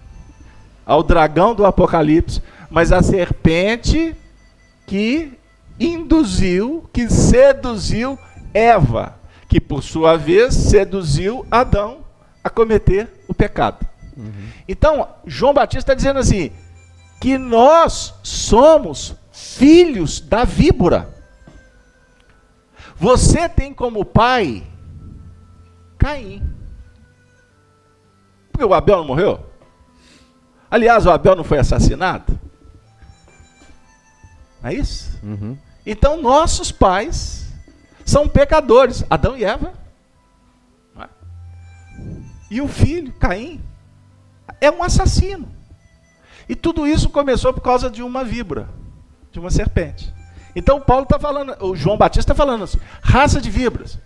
ao dragão do Apocalipse, mas a serpente que induziu, que seduziu Eva, que por sua vez seduziu Adão a cometer o pecado. Então, João Batista está dizendo assim, que nós somos filhos da víbora. Você tem como pai Caim. Porque o Abel não morreu? Aliás, o Abel não foi assassinado? Não é isso? Então, nossos pais são pecadores, Adão e Eva. Não é? E o filho, Caim, é um assassino. E tudo isso começou por causa de uma víbora, de uma serpente. Então Paulo está falando, o João Batista está falando assim, raça de víboras,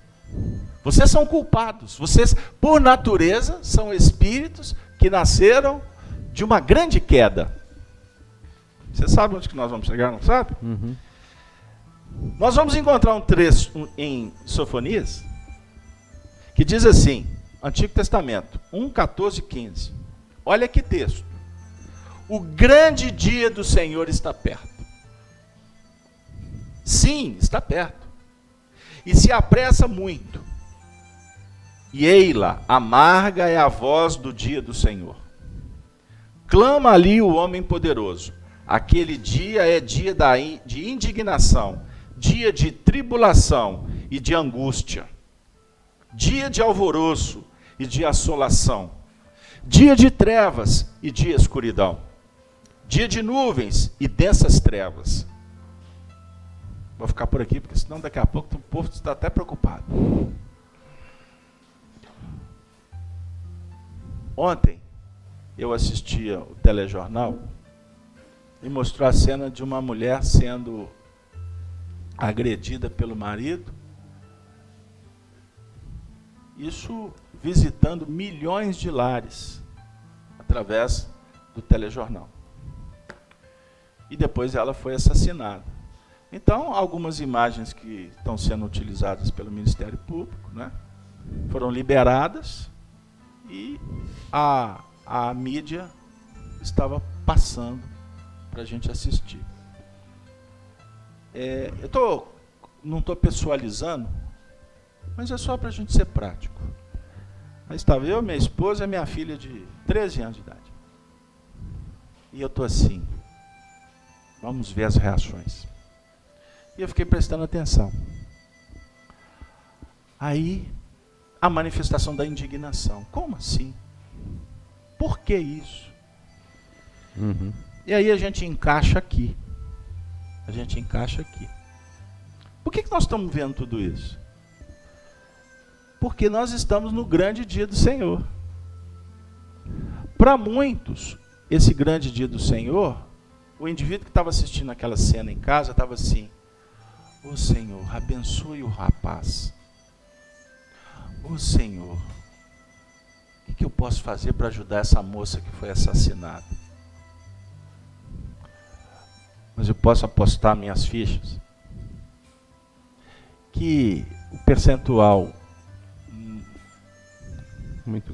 vocês são culpados, vocês por natureza são espíritos que nasceram de uma grande queda. Você sabe onde que nós vamos chegar, não sabe? Nós vamos encontrar um trecho em Sofonias que diz assim, Antigo Testamento, 1, 14, 15. Olha que texto. O grande dia do Senhor está perto. Sim, está perto. E se apressa muito. E ei-lá, amarga é a voz do dia do Senhor. Clama ali o homem poderoso. Aquele dia é dia de indignação, dia de tribulação e de angústia, dia de alvoroço e de assolação, dia de trevas e de escuridão, dia de nuvens e densas trevas. Vou ficar por aqui, porque senão daqui a pouco o povo está até preocupado. Ontem eu assistia o telejornal e mostrou a cena de uma mulher sendo agredida pelo marido. Isso visitando milhões de lares através do telejornal. E depois ela foi assassinada. Então, algumas imagens que estão sendo utilizadas pelo Ministério Público, né, foram liberadas e a mídia estava passando para a gente assistir. Não estou pessoalizando, mas é só para a gente ser prático. Aí estava eu, minha esposa e minha filha de 13 anos de idade. E eu estou assim, vamos ver as reações. E eu fiquei prestando atenção. Aí, a manifestação da indignação. Como assim? Por que isso? E aí a gente encaixa aqui. Por que nós estamos vendo tudo isso? Porque nós estamos no grande dia do Senhor. Para muitos, esse grande dia do Senhor, o indivíduo que estava assistindo aquela cena em casa estava assim, ô Senhor, abençoe o rapaz. Ô Senhor, o que eu posso fazer para ajudar essa moça que foi assassinada? Mas eu posso apostar minhas fichas que o percentual muito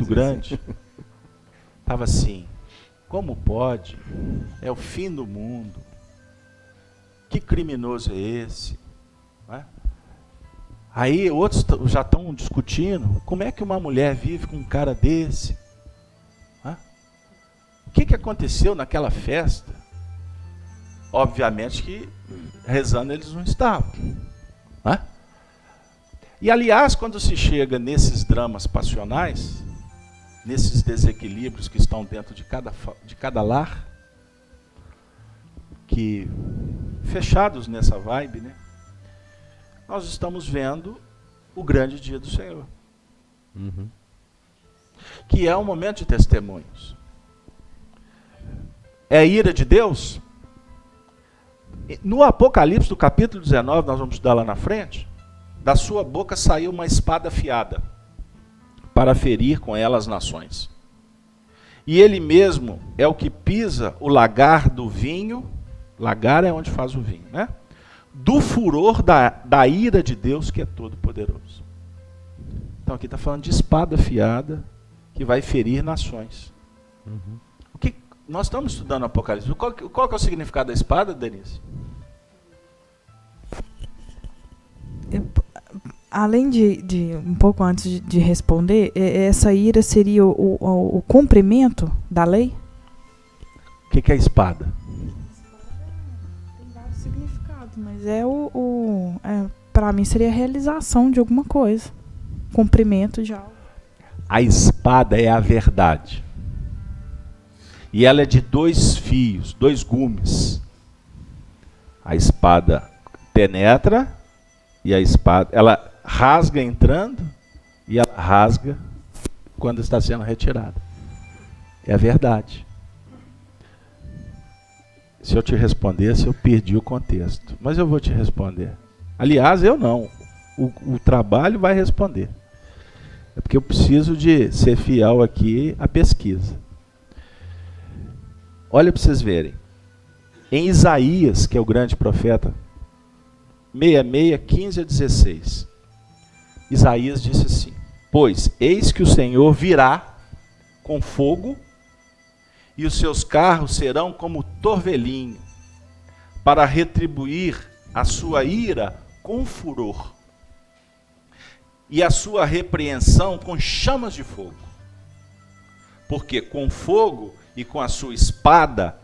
grande estava assim, como pode? É o fim do mundo. Que criminoso é esse? Não é? Aí outros já estão discutindo, como é que uma mulher vive com um cara desse? Não é? O que aconteceu naquela festa? Obviamente que rezando eles não estavam. Não é? E aliás, quando se chega nesses dramas passionais, nesses desequilíbrios que estão dentro de cada lar, que fechados nessa vibe, né, nós estamos vendo o grande dia do Senhor. Que é um momento de testemunhos. É a ira de Deus? No Apocalipse, do capítulo 19, nós vamos estudar lá na frente, da sua boca saiu uma espada afiada, para ferir com ela as nações. E ele mesmo é o que pisa o lagar do vinho, lagar é onde faz o vinho, né? Do furor da ira de Deus, que é todo poderoso. Então aqui está falando de espada afiada que vai ferir nações. O que nós estamos estudando Apocalipse. Qual que é o significado da espada, Denise? Além de um pouco antes de responder, essa ira seria o cumprimento da lei? O que é a espada? Tem vários significados, mas para mim seria a realização de alguma coisa. Cumprimento de algo. A espada é a verdade. E ela é de 2 fios, 2 gumes. A espada penetra e a espada, ela rasga entrando e ela rasga quando está sendo retirada. É a verdade. Se eu te respondesse, eu perdi o contexto. Mas eu vou te responder. Aliás, eu não. O trabalho vai responder. É porque eu preciso de ser fiel aqui à pesquisa. Olha para vocês verem. Em Isaías, que é o grande profeta, 66, 15 a 16. Isaías disse assim: pois eis que o Senhor virá com fogo, e os seus carros serão como torvelinho, para retribuir a sua ira com furor, e a sua repreensão com chamas de fogo. Porque com fogo e com a sua espada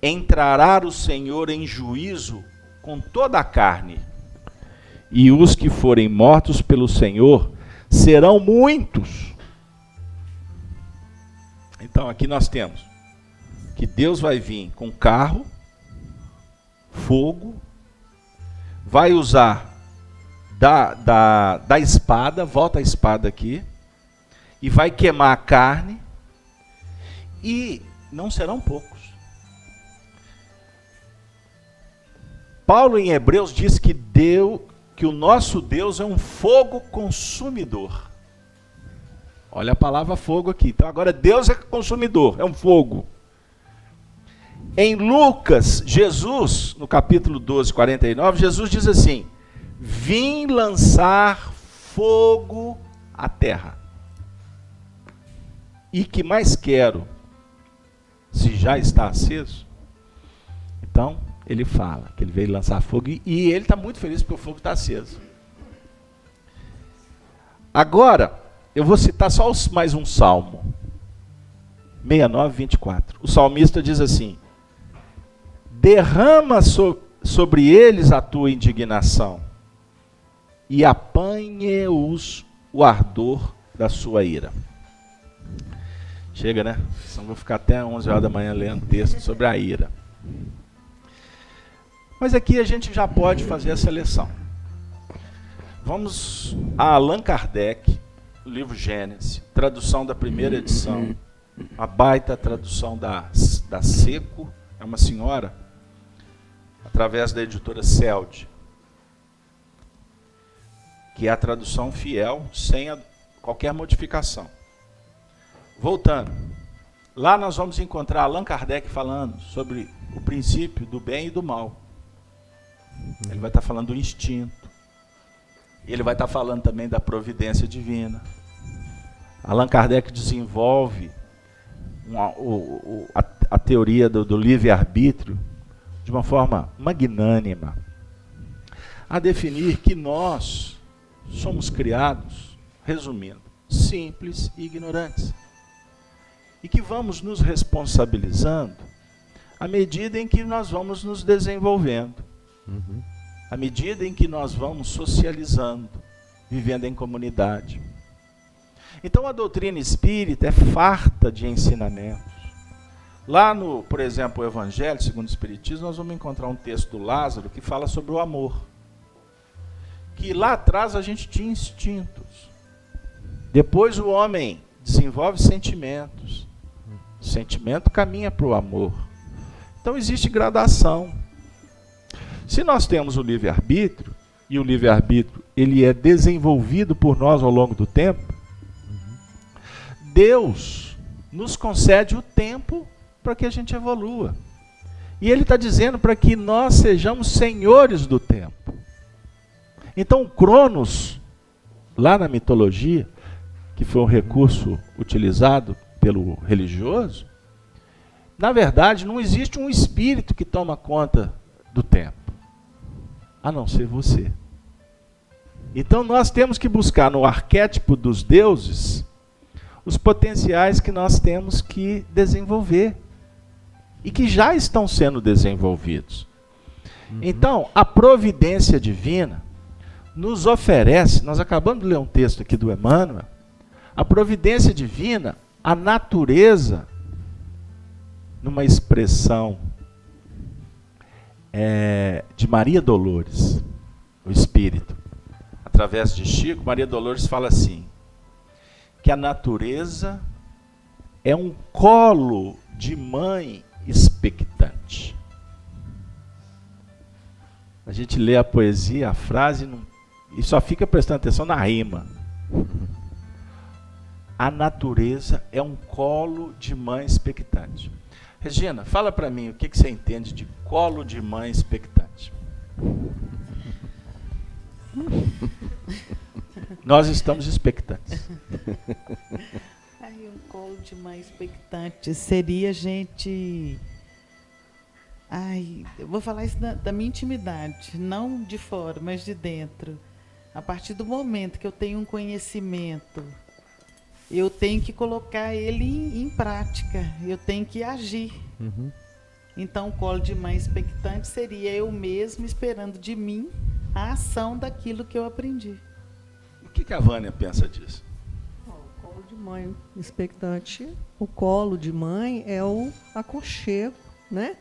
entrará o Senhor em juízo com toda a carne, e os que forem mortos pelo Senhor serão muitos. Então aqui nós temos que Deus vai vir com carro, fogo, vai usar da espada, volta a espada aqui, e vai queimar a carne, e não serão poucos. Paulo em Hebreus diz que o nosso Deus é um fogo consumidor. Olha a palavra fogo aqui. Então agora Deus é consumidor, é um fogo. Em Lucas, Jesus, no capítulo 12, 49, Jesus diz assim: vim lançar fogo à terra. E que mais quero, se já está aceso? Então, ele fala que ele veio lançar fogo e ele está muito feliz porque o fogo está aceso. Agora, eu vou citar só mais um salmo. 69, 24. O salmista diz assim: derrama sobre eles a tua indignação e apanhe-os o ardor da sua ira. Chega, né? Senão vou ficar até 11 horas da manhã lendo texto sobre a ira. Mas aqui a gente já pode fazer a seleção. Vamos a Allan Kardec, o livro Gênesis, tradução da primeira edição, a baita tradução da Seco, é uma senhora, através da editora Celde, que é a tradução fiel, sem qualquer modificação. Voltando, lá nós vamos encontrar Allan Kardec falando sobre o princípio do bem e do mal. Ele vai estar falando do instinto. Ele vai estar falando também da providência divina. Allan Kardec desenvolve a teoria do livre-arbítrio de uma forma magnânima, a definir que nós somos criados, resumindo, simples e ignorantes. E que vamos nos responsabilizando à medida em que nós vamos nos desenvolvendo. À medida em que nós vamos socializando, vivendo em comunidade. Então a doutrina espírita é farta de ensinamentos. Lá no, por exemplo, o Evangelho segundo o Espiritismo, nós vamos encontrar um texto do Lázaro que fala sobre o amor. Que lá atrás a gente tinha instintos. Depois o homem desenvolve sentimentos. O sentimento caminha para o amor. Então existe gradação. Se nós temos o livre-arbítrio, e o livre-arbítrio ele é desenvolvido por nós ao longo do tempo, Deus nos concede o tempo para que a gente evolua. E Ele está dizendo para que nós sejamos senhores do tempo. Então o Cronos, lá na mitologia, que foi um recurso utilizado pelo religioso, na verdade não existe um espírito que toma conta do tempo, a não ser você. Então nós temos que buscar no arquétipo dos deuses os potenciais que nós temos que desenvolver e que já estão sendo desenvolvidos. Então, a providência divina nos oferece, nós acabamos de ler um texto aqui do Emmanuel, a providência divina, a natureza, numa expressão de Maria Dolores, o Espírito, através de Chico, Maria Dolores fala assim, que a natureza é um colo de mãe expectante. A gente lê a poesia, a frase, e só fica prestando atenção na rima. A natureza é um colo de mãe expectante. Regina, fala para mim o que você entende de colo de mãe expectante. Nós estamos expectantes. Aí um colo de mãe expectante seria a gente... eu vou falar isso da minha intimidade, não de fora, mas de dentro. A partir do momento que eu tenho um conhecimento, eu tenho que colocar ele em prática, eu tenho que agir. Então, o colo de mãe expectante seria eu mesmo esperando de mim a ação daquilo que eu aprendi. O que a Vânia pensa disso? O colo de mãe expectante, o colo de mãe é o aconchego, né?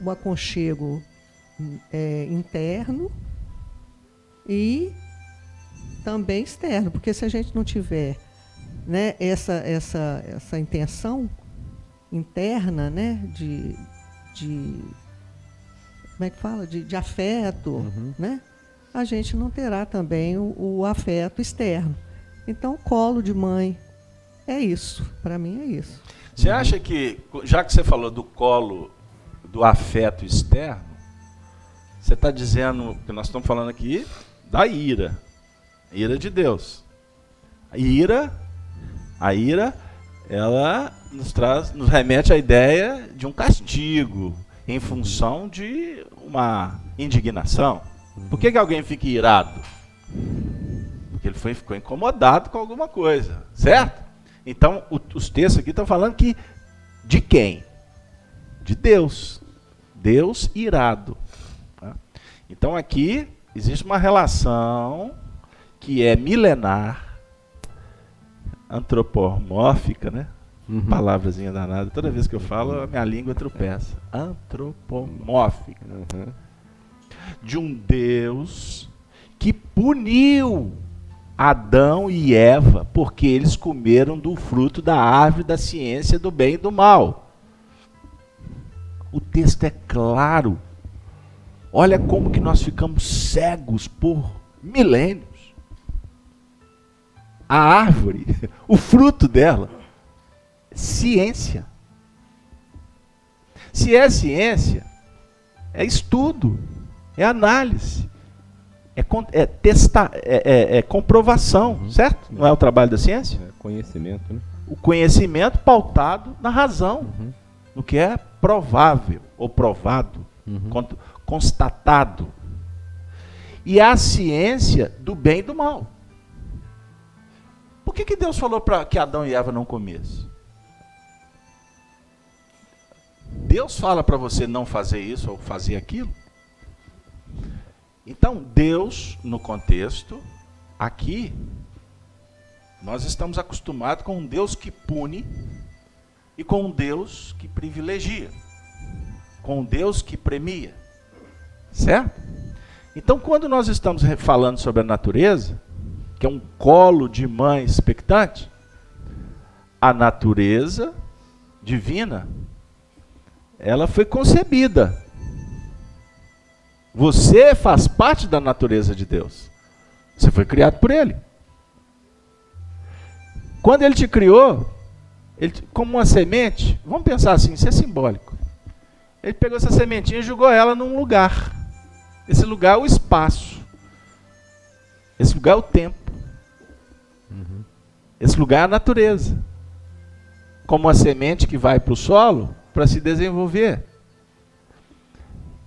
O aconchego interno e também externo, porque se a gente não tiver, né, essa intenção interna, né, de como é que fala, de afeto, né, a gente não terá também o afeto externo. Então, o colo de mãe é isso, para mim é isso. Você acha que, já que você falou do colo do afeto externo, você está dizendo que nós estamos falando aqui da ira de Deus. A ira, ela nos remete à ideia de um castigo em função de uma indignação. Por que alguém fica irado? Porque ele ficou incomodado com alguma coisa, certo? Então, os textos aqui estão falando que de quem? De Deus. Deus irado. Tá? Então aqui existe uma relação que é milenar, antropomórfica, né? Palavrazinha danada. Toda vez que eu falo, a minha língua tropeça. Antropomórfica. De um Deus que puniu Adão e Eva porque eles comeram do fruto da árvore da ciência do bem e do mal. O texto é claro. Olha como que nós ficamos cegos por milênios. A árvore, o fruto dela, ciência. Se é ciência, é estudo, é análise, é comprovação, certo? Não é o trabalho da ciência? É conhecimento, né? O conhecimento pautado na razão, no que é provável ou provado, constatado. E a ciência do bem e do mal. Por que Deus falou para que Adão e Eva não comessem? Deus fala para você não fazer isso ou fazer aquilo? Então, Deus, no contexto, aqui, nós estamos acostumados com um Deus que pune e com um Deus que privilegia, com um Deus que premia, certo? Então, quando nós estamos falando sobre a natureza, que é um colo de mãe expectante, a natureza divina, ela foi concebida. Você faz parte da natureza de Deus. Você foi criado por Ele. Quando Ele te criou, como uma semente, vamos pensar assim, isso é simbólico. Ele pegou essa sementinha e jogou ela num lugar. Esse lugar é o espaço. Esse lugar é o tempo. Esse lugar é a natureza. Como a semente que vai para o solo para se desenvolver.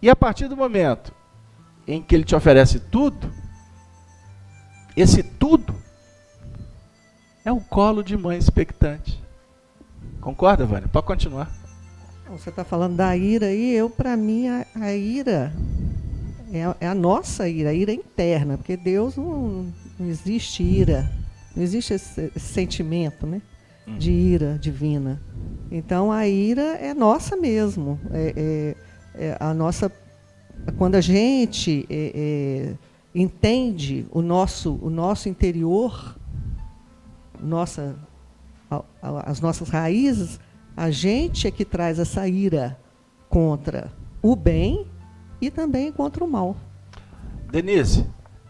E a partir do momento em que ele te oferece tudo, esse tudo é o colo de mãe expectante. Concorda, Vânia? Pode continuar. Você está falando da ira aí, para mim, a ira é a nossa ira, a ira interna, porque Deus não existe ira, não existe esse sentimento, né, de ira divina. Então a ira é nossa mesmo, é a nossa. Quando a gente entende o nosso interior, as nossas raízes, a gente é que traz essa ira contra o bem e também contra o mal. Denise,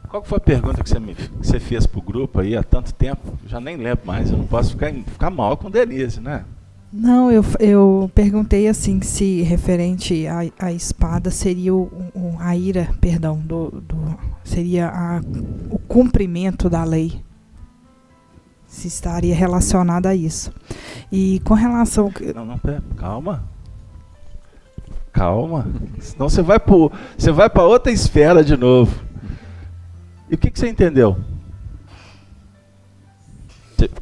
qual foi a pergunta que você fez para o grupo aí há tanto tempo? Já nem lembro mais, eu não posso ficar mal com Denise, né? Não, eu perguntei assim, se referente à espada seria a ira, perdão, seria o cumprimento da lei. Se estaria relacionado a isso. E com relação... Não, calma. Calma. Senão você vai para outra esfera de novo. E o que você entendeu?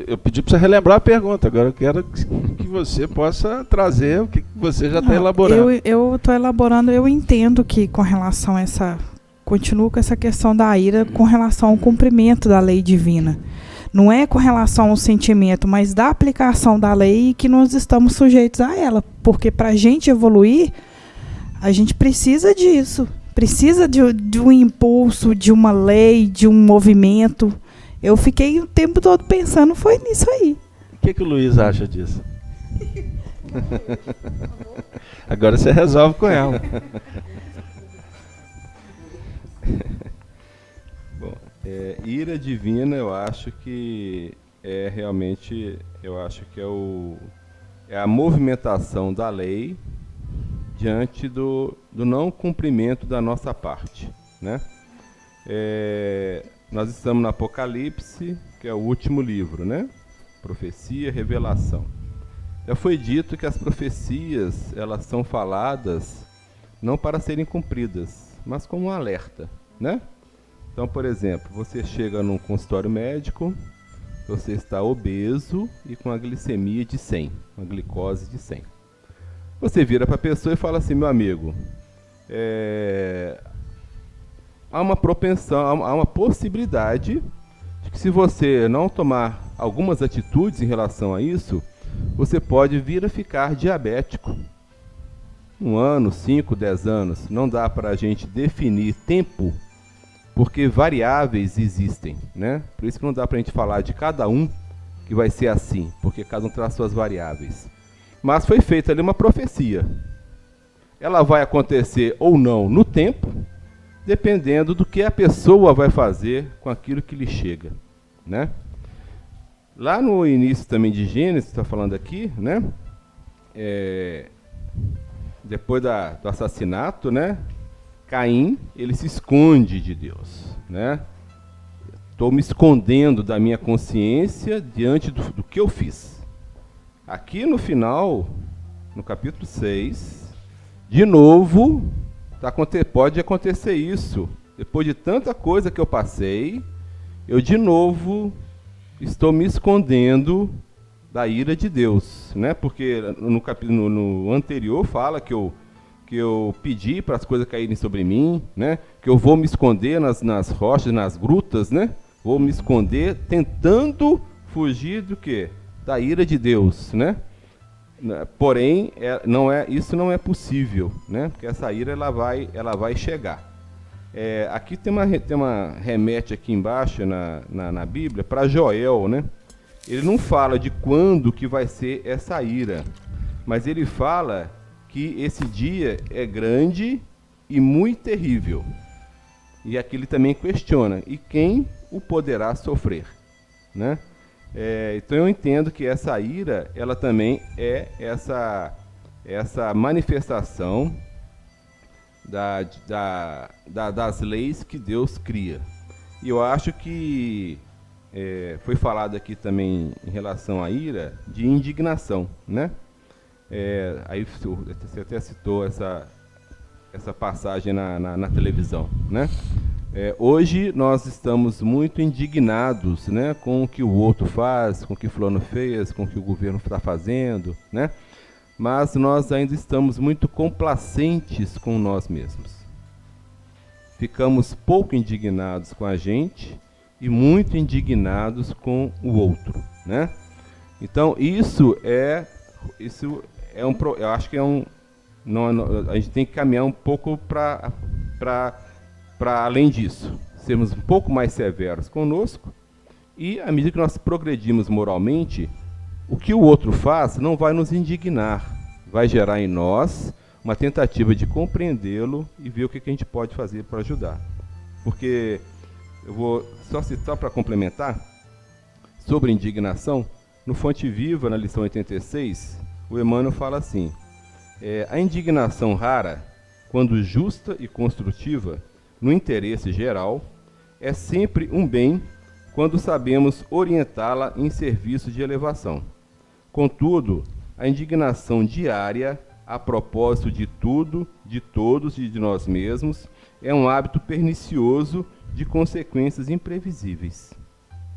Eu pedi para você relembrar a pergunta. Agora eu quero que você possa trazer o que você já está elaborando. Eu estou elaborando, eu entendo que com relação a essa... Continuo com essa questão da ira com relação ao cumprimento da lei divina. Não é com relação ao sentimento, mas da aplicação da lei que nós estamos sujeitos a ela. Porque para a gente evoluir, a gente precisa disso. Precisa de um impulso, de uma lei, de um movimento. Eu fiquei o tempo todo pensando, foi nisso aí. O que o Luiz acha disso? Agora você resolve com ela. Bom, ira divina, eu acho que é realmente, é a movimentação da lei diante do não cumprimento da nossa parte, né? Nós estamos no Apocalipse, que é o último livro, né? Profecia, revelação. Já foi dito que as profecias, elas são faladas não para serem cumpridas, mas como um alerta, né? Então, por exemplo, você chega num consultório médico, você está obeso e com a glicemia de 100, uma glicose de 100. Você vira para a pessoa e fala assim, meu amigo, há uma propensão, há uma possibilidade de que se você não tomar algumas atitudes em relação a isso, você pode vir a ficar diabético. 1 ano, 5, 10 anos, não dá para a gente definir tempo, porque variáveis existem, né? Por isso que não dá para a gente falar de cada um que vai ser assim, porque cada um traz suas variáveis. Mas foi feita ali uma profecia. Ela vai acontecer ou não no tempo, dependendo do que a pessoa vai fazer com aquilo que lhe chega, né? Lá no início também de Gênesis, está falando aqui, né? Depois do assassinato, né? Caim, ele se esconde de Deus, né? Estou me escondendo da minha consciência diante do que eu fiz. Aqui no final, no capítulo 6, de novo, pode acontecer isso. Depois de tanta coisa que eu passei, eu de novo estou me escondendo da ira de Deus, né? Porque no anterior fala que eu pedi para as coisas caírem sobre mim, né? Que eu vou me esconder nas rochas, nas grutas, né? Vou me esconder tentando fugir do quê? Da ira de Deus, né? Porém, isso não é possível, né? Porque essa ira ela vai chegar. Aqui tem uma remete aqui embaixo na Bíblia para Joel, né? Ele não fala de quando que vai ser essa ira, mas ele fala que esse dia é grande e muito terrível. E aqui ele também questiona, e quem o poderá sofrer, né? Então eu entendo que essa ira, ela também é essa manifestação das leis que Deus cria. E eu acho que foi falado aqui também em relação à ira, de indignação, né? Aí você até citou essa passagem na televisão, né? Hoje nós estamos muito indignados, né, com o que o outro faz, com o que fulano fez, com o que o governo está fazendo, né? Mas nós ainda estamos muito complacentes com nós mesmos. Ficamos pouco indignados com a gente e muito indignados com o outro, né? Então eu acho que a gente tem que caminhar um pouco para além disso, sermos um pouco mais severos conosco, e à medida que nós progredimos moralmente, o que o outro faz não vai nos indignar, vai gerar em nós uma tentativa de compreendê-lo e ver o que a gente pode fazer para ajudar. Porque eu vou só citar para complementar sobre indignação. No Fonte Viva, na lição 86, o Emmanuel fala assim: a indignação rara, quando justa e construtiva, no interesse geral, é sempre um bem quando sabemos orientá-la em serviço de elevação. Contudo, a indignação diária, a propósito de tudo, de todos e de nós mesmos, é um hábito pernicioso de consequências imprevisíveis.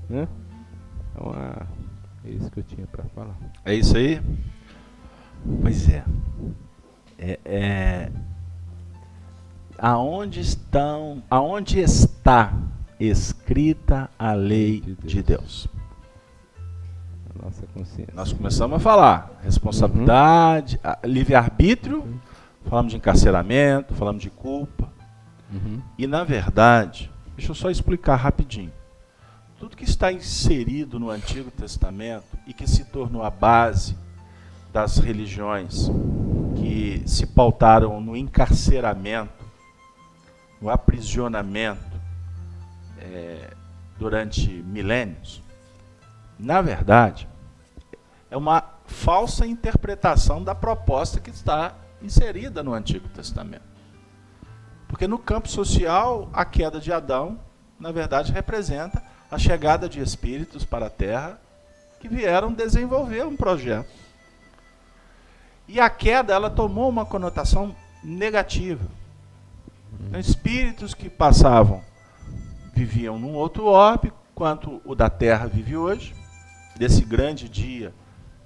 Né? Então, é isso que eu tinha para falar. É isso aí? Pois é. Aonde está escrita a lei de Deus? A nossa consciência. Nós começamos a falar responsabilidade, livre-arbítrio, falamos de encarceramento, falamos de culpa. E, na verdade, deixa eu só explicar rapidinho. Tudo que está inserido no Antigo Testamento e que se tornou a base das religiões que se pautaram no encarceramento, no aprisionamento durante milênios, na verdade, é uma falsa interpretação da proposta que está inserida no Antigo Testamento. Porque no campo social, a queda de Adão, na verdade, representa a chegada de espíritos para a Terra que vieram desenvolver um projeto. E a queda, ela tomou uma conotação negativa. Então, espíritos que viviam num outro orbe, quanto o da Terra vive hoje, desse grande dia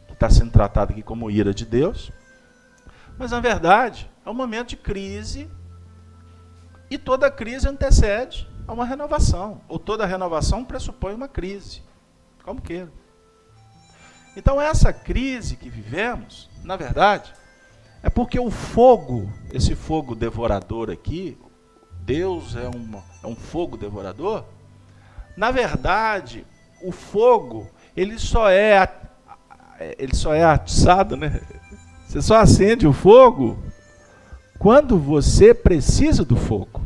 que está sendo tratado aqui como ira de Deus. Mas, na verdade, é um momento de crise, e toda crise antecede a uma renovação, ou toda renovação pressupõe uma crise, como queira. Então, essa crise que vivemos, na verdade, é porque o fogo, esse fogo devorador aqui, Deus é um fogo devorador. Na verdade, o fogo, ele só é atiçado, né? Você só acende o fogo quando você precisa do fogo.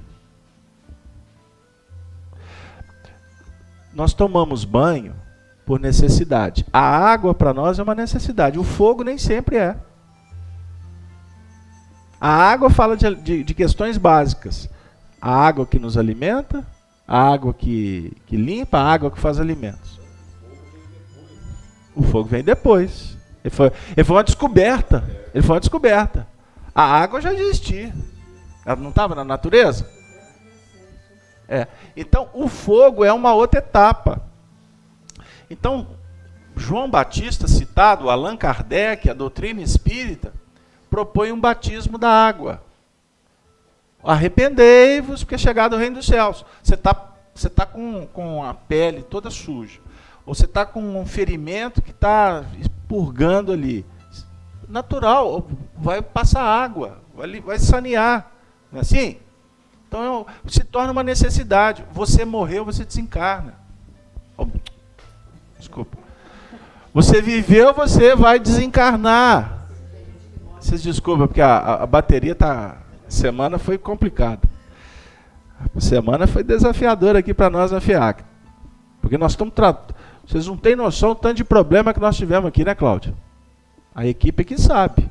Nós tomamos banho por necessidade. A água para nós é uma necessidade. O fogo nem sempre é. A água fala de questões básicas. A água que nos alimenta, a água que limpa, a água que faz alimentos. O fogo vem depois. Ele foi uma descoberta. A água já existia. Ela não estava na natureza? Então, o fogo é uma outra etapa. Então, João Batista, citado, Allan Kardec, a doutrina espírita, propõe um batismo da água. Arrependei-vos, porque é chegado o reino dos céus. Você tá com a pele toda suja. Ou você está com um ferimento que está purgando ali. Natural, vai passar água, vai sanear. Não é assim? Então, se torna uma necessidade. Você morreu, você desencarna. Desculpa. Você viveu, você vai desencarnar. Vocês desculpem, porque a bateria tá... Semana foi complicada. A semana foi desafiadora aqui para nós na FIAC. Porque nós estamos tratando... Vocês não têm noção do tanto de problema que nós tivemos aqui, né, Cláudia? A equipe aqui sabe.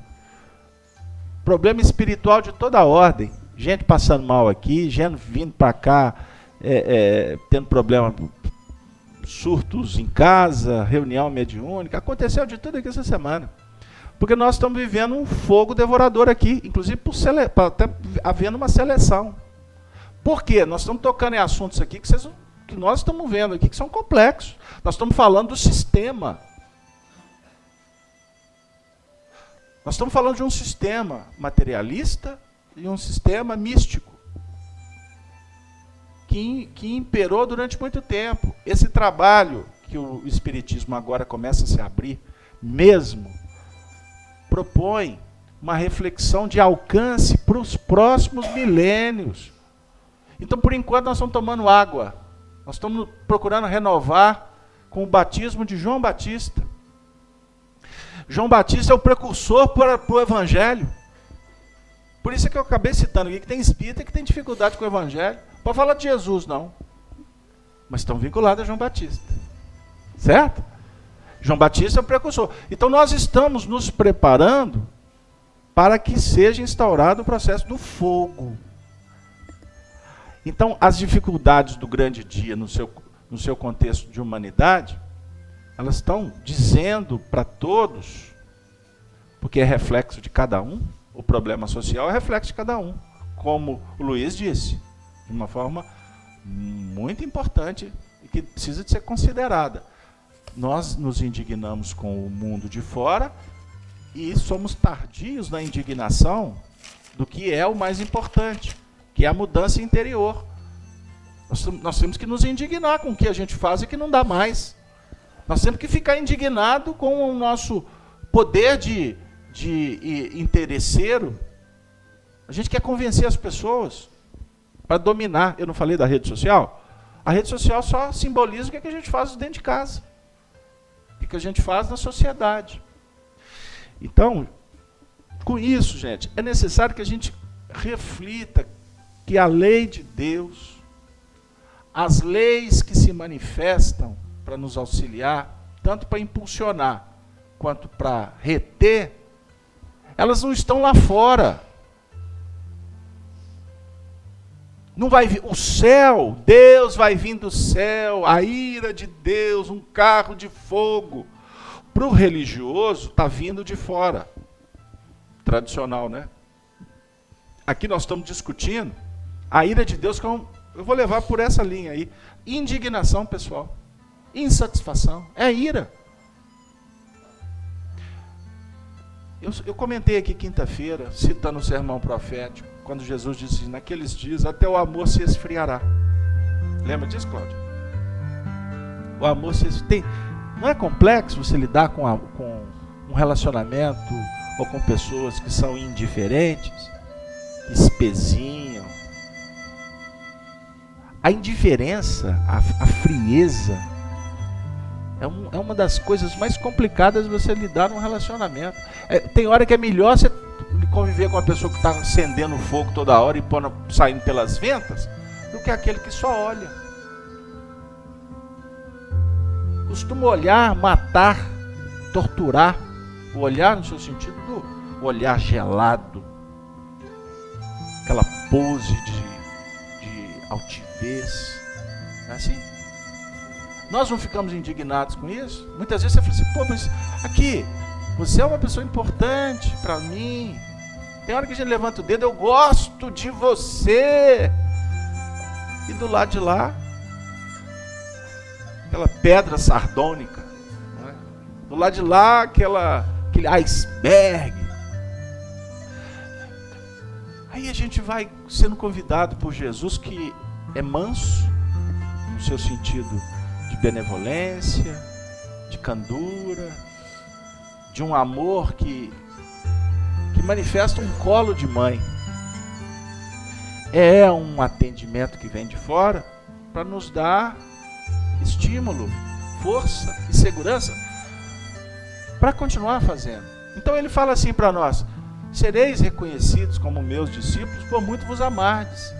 Problema espiritual de toda a ordem. Gente passando mal aqui, gente vindo para cá, tendo problema surtos em casa, reunião mediúnica, aconteceu de tudo aqui essa semana. Porque nós estamos vivendo um fogo devorador aqui, inclusive até havendo uma seleção. Por quê? Nós estamos tocando em assuntos aqui que nós estamos vendo aqui, que são complexos. Nós estamos falando do sistema. Nós estamos falando de um sistema materialista e um sistema místico que imperou durante muito tempo. Esse trabalho que o Espiritismo agora começa a se abrir mesmo, propõe uma reflexão de alcance para os próximos milênios. Então, por enquanto, nós estamos tomando água. Nós estamos procurando renovar com o batismo de João Batista. João Batista é o precursor para o Evangelho. Por isso é que eu acabei citando aqui que tem espírita que tem dificuldade com o Evangelho. Pode falar de Jesus, não. Mas estão vinculados a João Batista. Certo? João Batista é o precursor. Então nós estamos nos preparando para que seja instaurado o processo do fogo. Então as dificuldades do grande dia no seu contexto de humanidade, elas estão dizendo para todos, porque é reflexo de cada um, o problema social é reflexo de cada um, como o Luiz disse, de uma forma muito importante e que precisa de ser considerada. Nós nos indignamos com o mundo de fora e somos tardios na indignação do que é o mais importante, que é a mudança interior. Nós temos que nos indignar com o que a gente faz e que não dá mais. Nós temos que ficar indignado com o nosso poder de interesseiro. A gente quer convencer as pessoas para dominar. Eu não falei da rede social? A rede social só simboliza o que a gente faz dentro de casa. O que a gente faz na sociedade. Então, com isso, gente, é necessário que a gente reflita que a lei de Deus, as leis que se manifestam para nos auxiliar, tanto para impulsionar quanto para reter, elas não estão lá fora. Não vai vir o céu, Deus vai vir do céu, a ira de Deus, um carro de fogo. Para o religioso, está vindo de fora. Tradicional, né? Aqui nós estamos discutindo a ira de Deus, eu vou levar por essa linha aí. Indignação, pessoal. Insatisfação. É ira. Eu comentei aqui quinta-feira, citando o sermão profético, quando Jesus disse, naqueles dias até o amor se esfriará. Lembra disso, Cláudio? O amor se esfriará. Não é complexo você lidar com um relacionamento ou com pessoas que são indiferentes, que espezinham. A indiferença, a frieza, é uma das coisas mais complicadas de você lidar num relacionamento. Tem hora que é melhor você conviver com uma pessoa que está acendendo fogo toda hora e saindo pelas ventas, do que aquele que só olha. Costuma olhar, matar, torturar. O olhar no seu sentido do olhar gelado, aquela pose de altivez. Não é assim? Nós não ficamos indignados com isso? Muitas vezes você fala assim, pô, mas aqui, você é uma pessoa importante para mim. Tem hora que a gente levanta o dedo, eu gosto de você. E do lado de lá, aquela pedra sardônica. Não é? Do lado de lá, aquele iceberg. Aí a gente vai sendo convidado por Jesus, que é manso, no seu sentido de benevolência, de candura, de um amor que manifesta um colo de mãe. É um atendimento que vem de fora para nos dar estímulo, força e segurança para continuar fazendo. Então ele fala assim para nós: sereis reconhecidos como meus discípulos por muito vos amardes.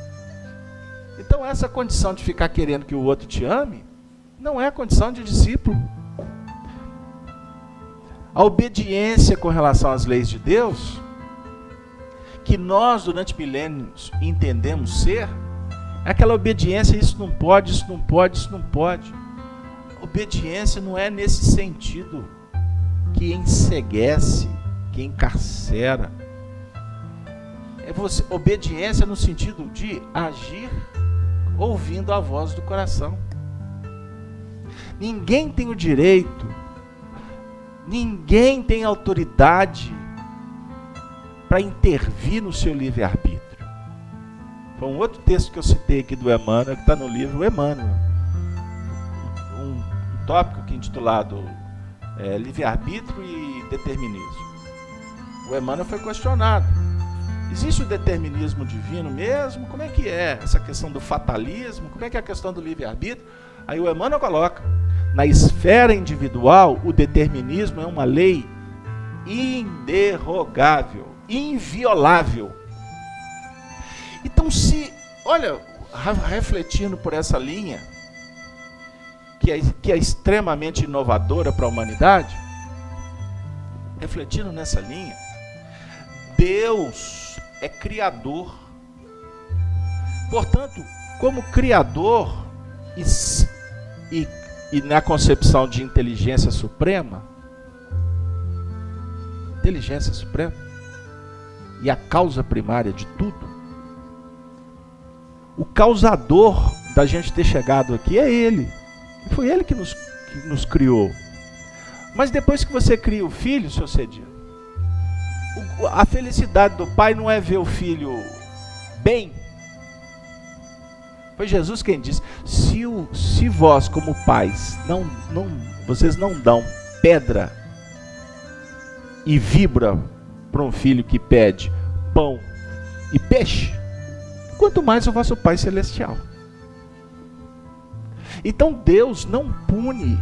Então essa condição de ficar querendo que o outro te ame não é condição de discípulo. A obediência com relação às leis de Deus, que nós durante milênios entendemos ser, é aquela obediência, isso não pode, isso não pode, isso não pode. obediência não é nesse sentido que enceguece, que encarcera. Obediência no sentido de agir ouvindo a voz do coração. Ninguém tem o direito, ninguém tem autoridade para intervir no seu livre-arbítrio. Foi um outro texto que eu citei aqui do Emmanuel, que está no livro Emmanuel. Um tópico que é intitulado Livre-arbítrio e Determinismo. O Emmanuel foi questionado. Existe o determinismo divino mesmo? Como é que é essa questão do fatalismo? Como é que é a questão do livre-arbítrio? Aí o Emmanuel coloca, na esfera individual, o determinismo é uma lei inderrogável, inviolável. Então, olha, refletindo por essa linha, que é extremamente inovadora para a humanidade, refletindo nessa linha, Deus é criador. Portanto, como criador e na concepção de inteligência suprema e a causa primária de tudo, o causador da gente ter chegado aqui é Ele. Foi Ele que nos criou. Mas depois que você cria o filho, seu Cedinho, a felicidade do pai não é ver o filho bem. Foi Jesus quem disse: se vós como pais vocês não dão pedra e vibra para um filho que pede pão e peixe, quanto mais o vosso Pai Celestial. Então Deus não pune,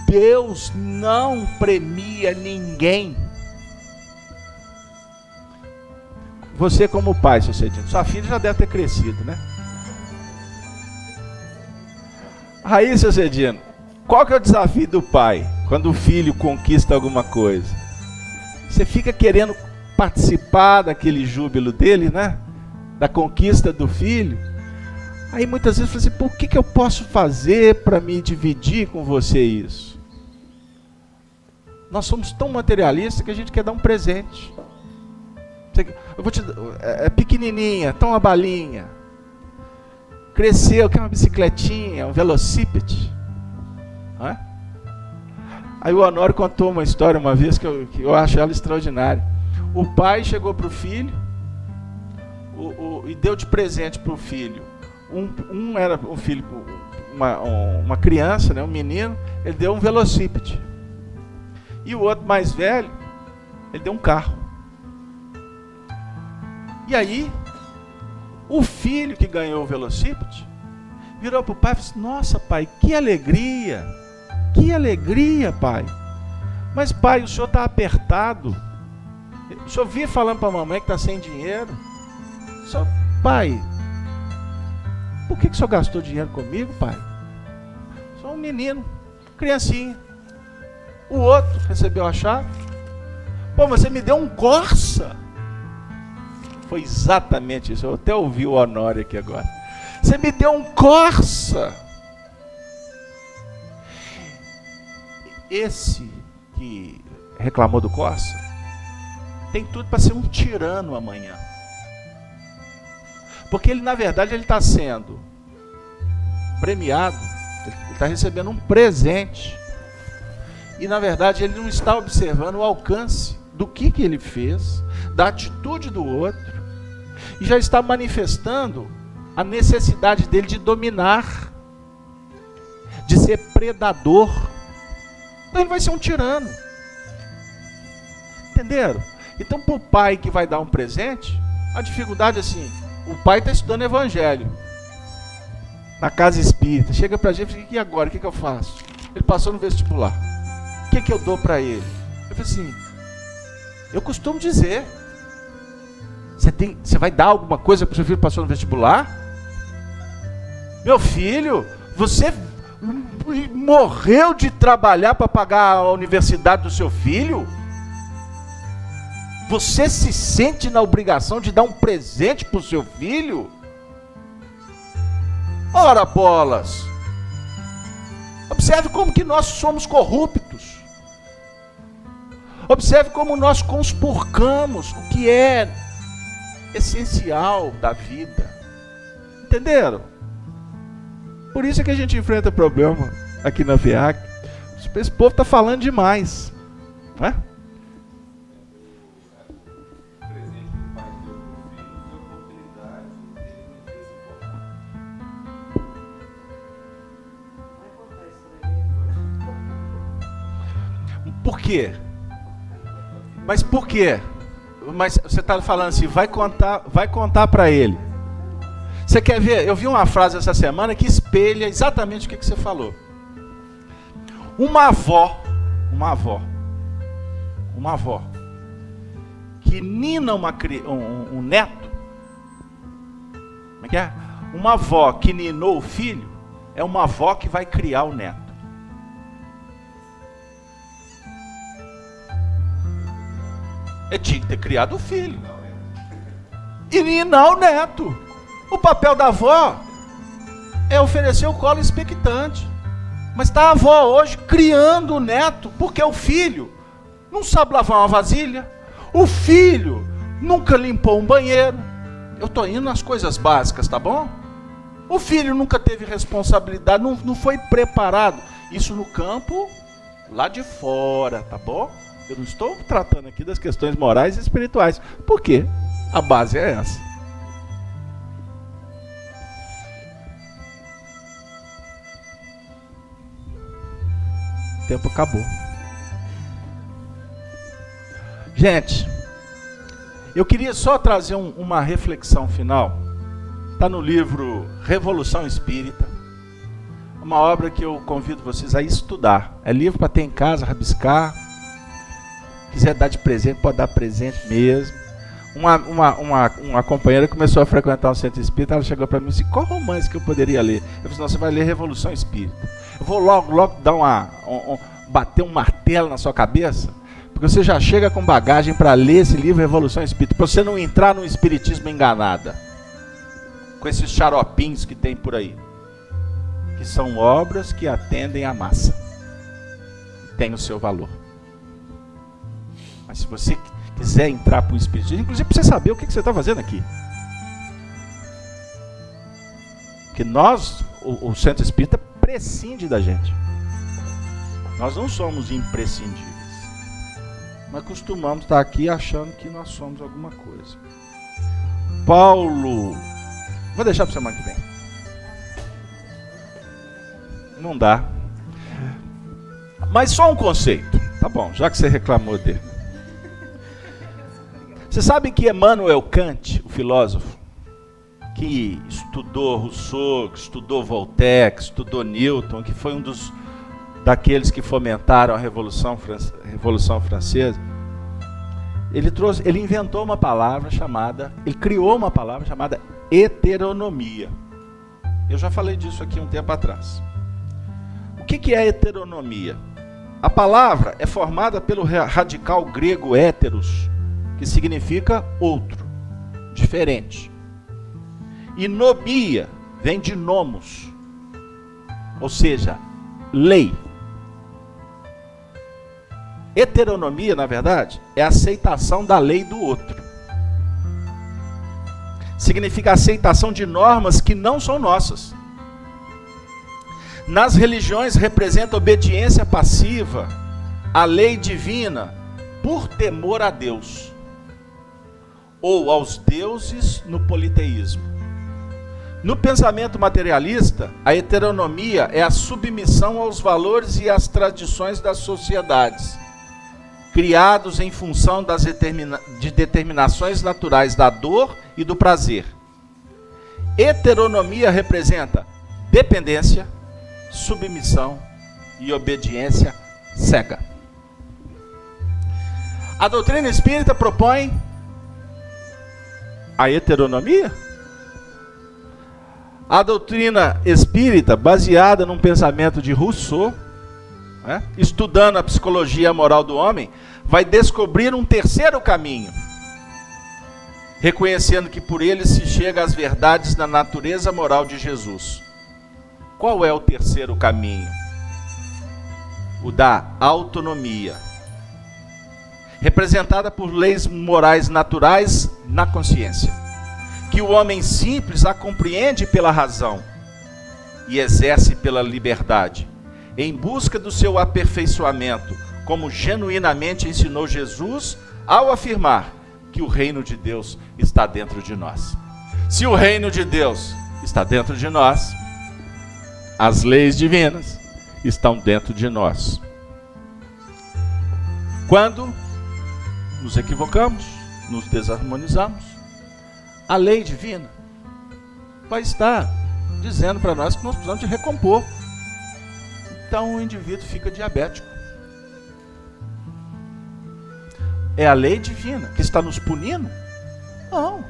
Deus não premia ninguém. Você como pai, seu Cedinho, sua filha já deve ter crescido, né? Aí, seu Cedinho, qual que é o desafio do pai quando o filho conquista alguma coisa? Você fica querendo participar daquele júbilo dele, né? Da conquista do filho. Aí muitas vezes você fala assim, por que eu posso fazer para me dividir com você isso? Nós somos tão materialistas que a gente quer dar um presente. Eu vou te dar, é pequenininha, tão uma balinha. Cresceu, quer uma bicicletinha, um velocípede. É? Aí o Honório contou uma história uma vez que eu acho ela extraordinária. O pai chegou para o filho e deu de presente para o filho. Um era um filho, uma criança, né, um menino, ele deu um velocípede. E o outro mais velho, ele deu um carro. E aí, o filho que ganhou o velocípede virou para o pai e disse: nossa, pai, que alegria, pai. Mas, pai, o senhor está apertado. O senhor vinha falando para a mamãe que está sem dinheiro. Pai, por que o senhor gastou dinheiro comigo, pai? Sou um menino, criancinha. O outro recebeu a chave. Pô, você me deu um Corsa. Foi exatamente isso. Eu até ouvi o Honório aqui agora. Você me deu um Corsa. Esse que reclamou do Corsa tem tudo para ser um tirano amanhã. Porque ele, na verdade, ele está sendo premiado. Ele está recebendo um presente. E, na verdade, ele não está observando o alcance do que ele fez, da atitude do outro. E já está manifestando a necessidade dele de dominar, de ser predador. Então ele vai ser um tirano. Entenderam? Então, para o pai que vai dar um presente, a dificuldade é assim: o pai está estudando evangelho na casa espírita, chega para a gente e fala: e agora, o que eu faço? Ele passou no vestibular, o que eu dou para ele? Eu falei assim: eu costumo dizer, você vai dar alguma coisa para o seu filho que passou no vestibular? Meu filho, você morreu de trabalhar para pagar a universidade do seu filho? Você se sente na obrigação de dar um presente para o seu filho? Ora bolas! Observe como que nós somos corruptos. Observe como nós conspurcamos o que é essencial da vida. Entenderam? Por isso é que a gente enfrenta problema aqui na FEAC. Esse povo está falando demais, não é? Por quê? Mas por quê? Mas você está falando assim, vai contar para ele. Você quer ver? Eu vi uma frase essa semana que espelha exatamente o que você falou. Uma avó que nina um neto, como é que é? Uma avó que ninou o filho, é uma avó que vai criar o neto. Tinha que ter criado o filho e ninar o neto. O papel da avó é oferecer o colo expectante. Mas está a avó hoje criando o neto, porque o filho não sabe lavar uma vasilha, o filho nunca limpou um banheiro. Eu estou indo nas coisas básicas, tá bom? O filho nunca teve responsabilidade, não foi preparado. Isso no campo lá de fora, tá bom? Eu não estou tratando aqui das questões morais e espirituais. Por quê? A base é essa. O tempo acabou. Gente, eu queria só trazer uma reflexão final. Está no livro Revolução Espírita. Uma obra que eu convido vocês a estudar. É livro para ter em casa, rabiscar. Quiser dar de presente, pode dar presente mesmo. Uma companheira começou a frequentar um centro espírita, ela chegou para mim e disse, qual romance que eu poderia ler? Eu disse, não, você vai ler Revolução Espírita. Eu vou logo dar bater um martelo na sua cabeça, porque você já chega com bagagem para ler esse livro Revolução Espírita, para você não entrar no espiritismo enganada, com esses xaropinhos que tem por aí, que são obras que atendem a massa, tem o seu valor. Mas se você quiser entrar para o espiritismo, inclusive para você saber o que você está fazendo aqui. Porque nós, o centro espírita, prescinde da gente. Nós não somos imprescindíveis. Mas costumamos estar aqui achando que nós somos alguma coisa. Paulo, vou deixar para semana que vem. Não dá. Mas só um conceito. Tá bom, já que você reclamou dele. Você sabe que Emmanuel Kant, o filósofo, que estudou Rousseau, que estudou Voltaire, que estudou Newton, que foi daqueles que fomentaram a Revolução Francesa, ele inventou uma palavra ele criou uma palavra chamada heteronomia. Eu já falei disso aqui um tempo atrás. O que é heteronomia? A palavra é formada pelo radical grego héteros, que significa outro, diferente. E nomia vem de nomos, ou seja, lei. Heteronomia, na verdade, é a aceitação da lei do outro. Significa a aceitação de normas que não são nossas. Nas religiões representa obediência passiva à lei divina por temor a Deus, ou aos deuses no politeísmo. No pensamento materialista, a heteronomia é a submissão aos valores e às tradições das sociedades, criados em função de determinações naturais da dor e do prazer. Heteronomia representa dependência, submissão e obediência cega. A doutrina espírita propõe a heteronomia? A doutrina espírita, baseada num pensamento de Rousseau, estudando a psicologia moral do homem, vai descobrir um terceiro caminho, reconhecendo que por ele se chega às verdades da natureza moral de Jesus. Qual é o terceiro caminho? o da autonomia, representada por leis morais naturais na consciência, que o homem simples a compreende pela razão e exerce pela liberdade, em busca do seu aperfeiçoamento, como genuinamente ensinou Jesus ao afirmar que o reino de Deus está dentro de nós. Se o reino de Deus está dentro de nós, as leis divinas estão dentro de nós. Quando nos equivocamos, nos desarmonizamos, a lei divina vai estar dizendo para nós que nós precisamos de recompor. Então o indivíduo fica diabético. É a lei divina que está nos punindo? Não.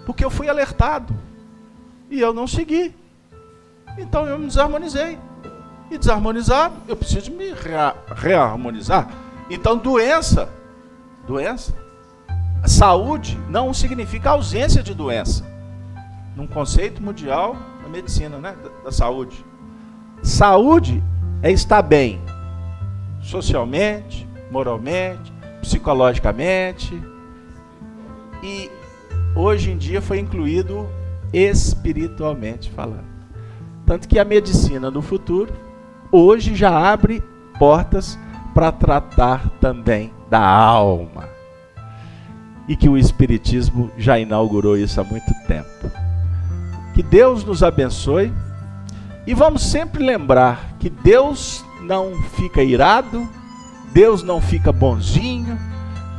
Porque eu fui alertado e eu não segui. Então eu me desarmonizei. E desarmonizado, eu preciso me reharmonizar. Então doença, saúde não significa ausência de doença. Num conceito mundial da medicina, né? Da saúde. Saúde é estar bem, socialmente, moralmente, psicologicamente. E hoje em dia foi incluído espiritualmente falando. Tanto que a medicina do futuro hoje já abre portas para tratar também da alma. E que o Espiritismo já inaugurou isso há muito tempo. Que Deus nos abençoe. E vamos sempre lembrar que Deus não fica irado, Deus não fica bonzinho,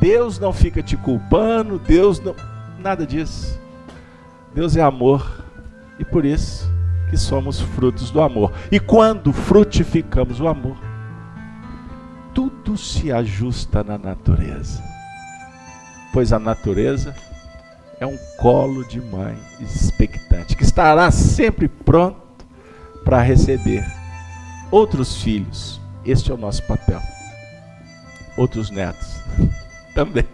Deus não fica te culpando, Deus não... nada disso. Deus é amor e por isso que somos frutos do amor. E quando frutificamos o amor, tudo se ajusta na natureza. Pois a natureza é um colo de mãe expectante, que estará sempre pronto para receber outros filhos. Este é o nosso papel. Outros netos também.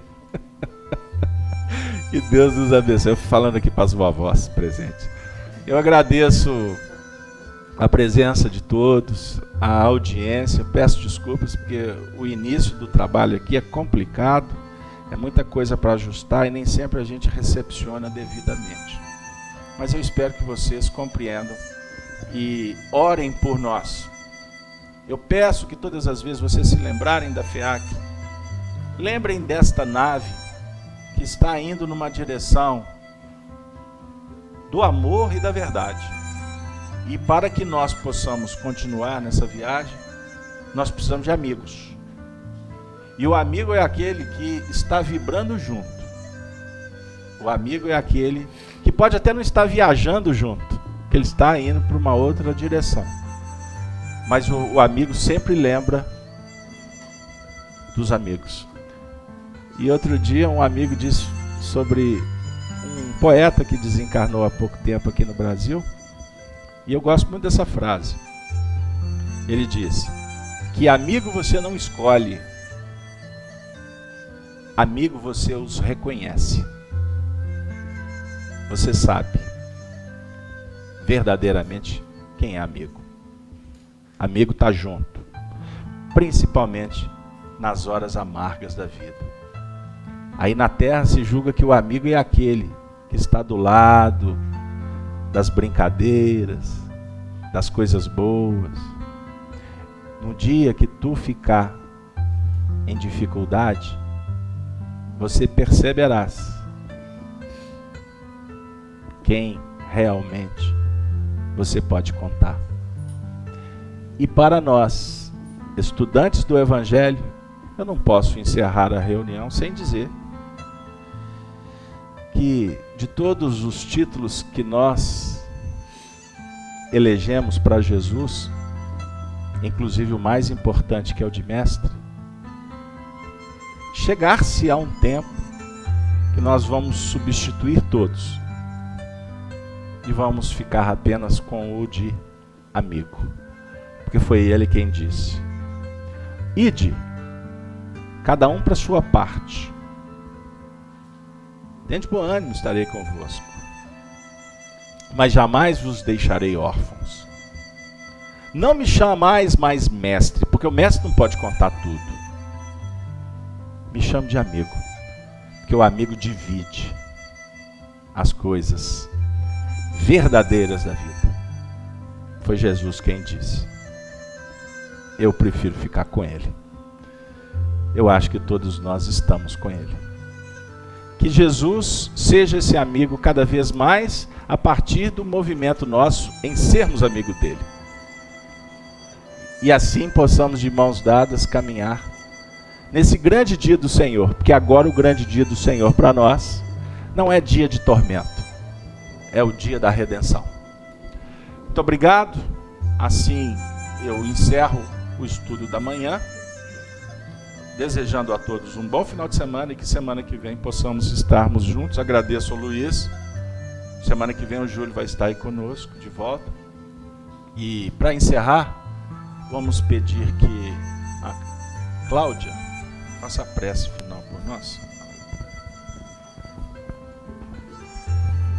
Que Deus nos abençoe. Eu fui falando aqui para as vovós presentes. Eu agradeço a presença de todos, a audiência. Peço desculpas porque o início do trabalho aqui é complicado. É muita coisa para ajustar e nem sempre a gente recepciona devidamente. Mas eu espero que vocês compreendam e orem por nós. Eu peço que todas as vezes vocês se lembrarem da FEAC, lembrem desta nave que está indo numa direção do amor e da verdade. E para que nós possamos continuar nessa viagem, nós precisamos de amigos. E o amigo é aquele que está vibrando junto. O amigo é aquele que pode até não estar viajando junto, que ele está indo para uma outra direção. Mas o amigo sempre lembra dos amigos. E outro dia um amigo disse sobre um poeta que desencarnou há pouco tempo aqui no Brasil. E eu gosto muito dessa frase. Ele disse que amigo você não escolhe, amigo você os reconhece. Você sabe verdadeiramente quem é amigo. Amigo está junto, principalmente nas horas amargas da vida. Aí na terra se julga que o amigo é aquele que está do lado das brincadeiras, das coisas boas. No dia que tu ficar em dificuldade, você perceberás quem realmente você pode contar. E para nós, estudantes do Evangelho, eu não posso encerrar a reunião sem dizer que de todos os títulos que nós elegemos para Jesus, inclusive o mais importante, que é o de mestre, chegar-se a um tempo que nós vamos substituir todos e vamos ficar apenas com o de amigo, porque foi ele quem disse: ide, cada um para sua parte, tende bom ânimo, estarei convosco, mas jamais vos deixarei órfãos. Não me chamais mais mestre, porque Porque o mestre não pode contar tudo. Me chame de amigo, porque o amigo divide as coisas verdadeiras da vida. Foi Jesus quem disse. Eu prefiro ficar com ele. Eu acho que todos nós estamos com ele. Que Jesus seja esse amigo cada vez mais a partir do movimento nosso em sermos amigo dele. E assim possamos de mãos dadas caminhar nesse grande dia do Senhor, porque agora o grande dia do Senhor para nós não é dia de tormento, é o dia da redenção. Muito obrigado. Assim eu encerro o estudo da manhã, desejando a todos um bom final de semana e que semana que vem possamos estarmos juntos. Agradeço ao Luiz. Semana que vem o Júlio vai estar aí conosco de volta. E para encerrar, vamos pedir que a Cláudia faça a prece final por nós.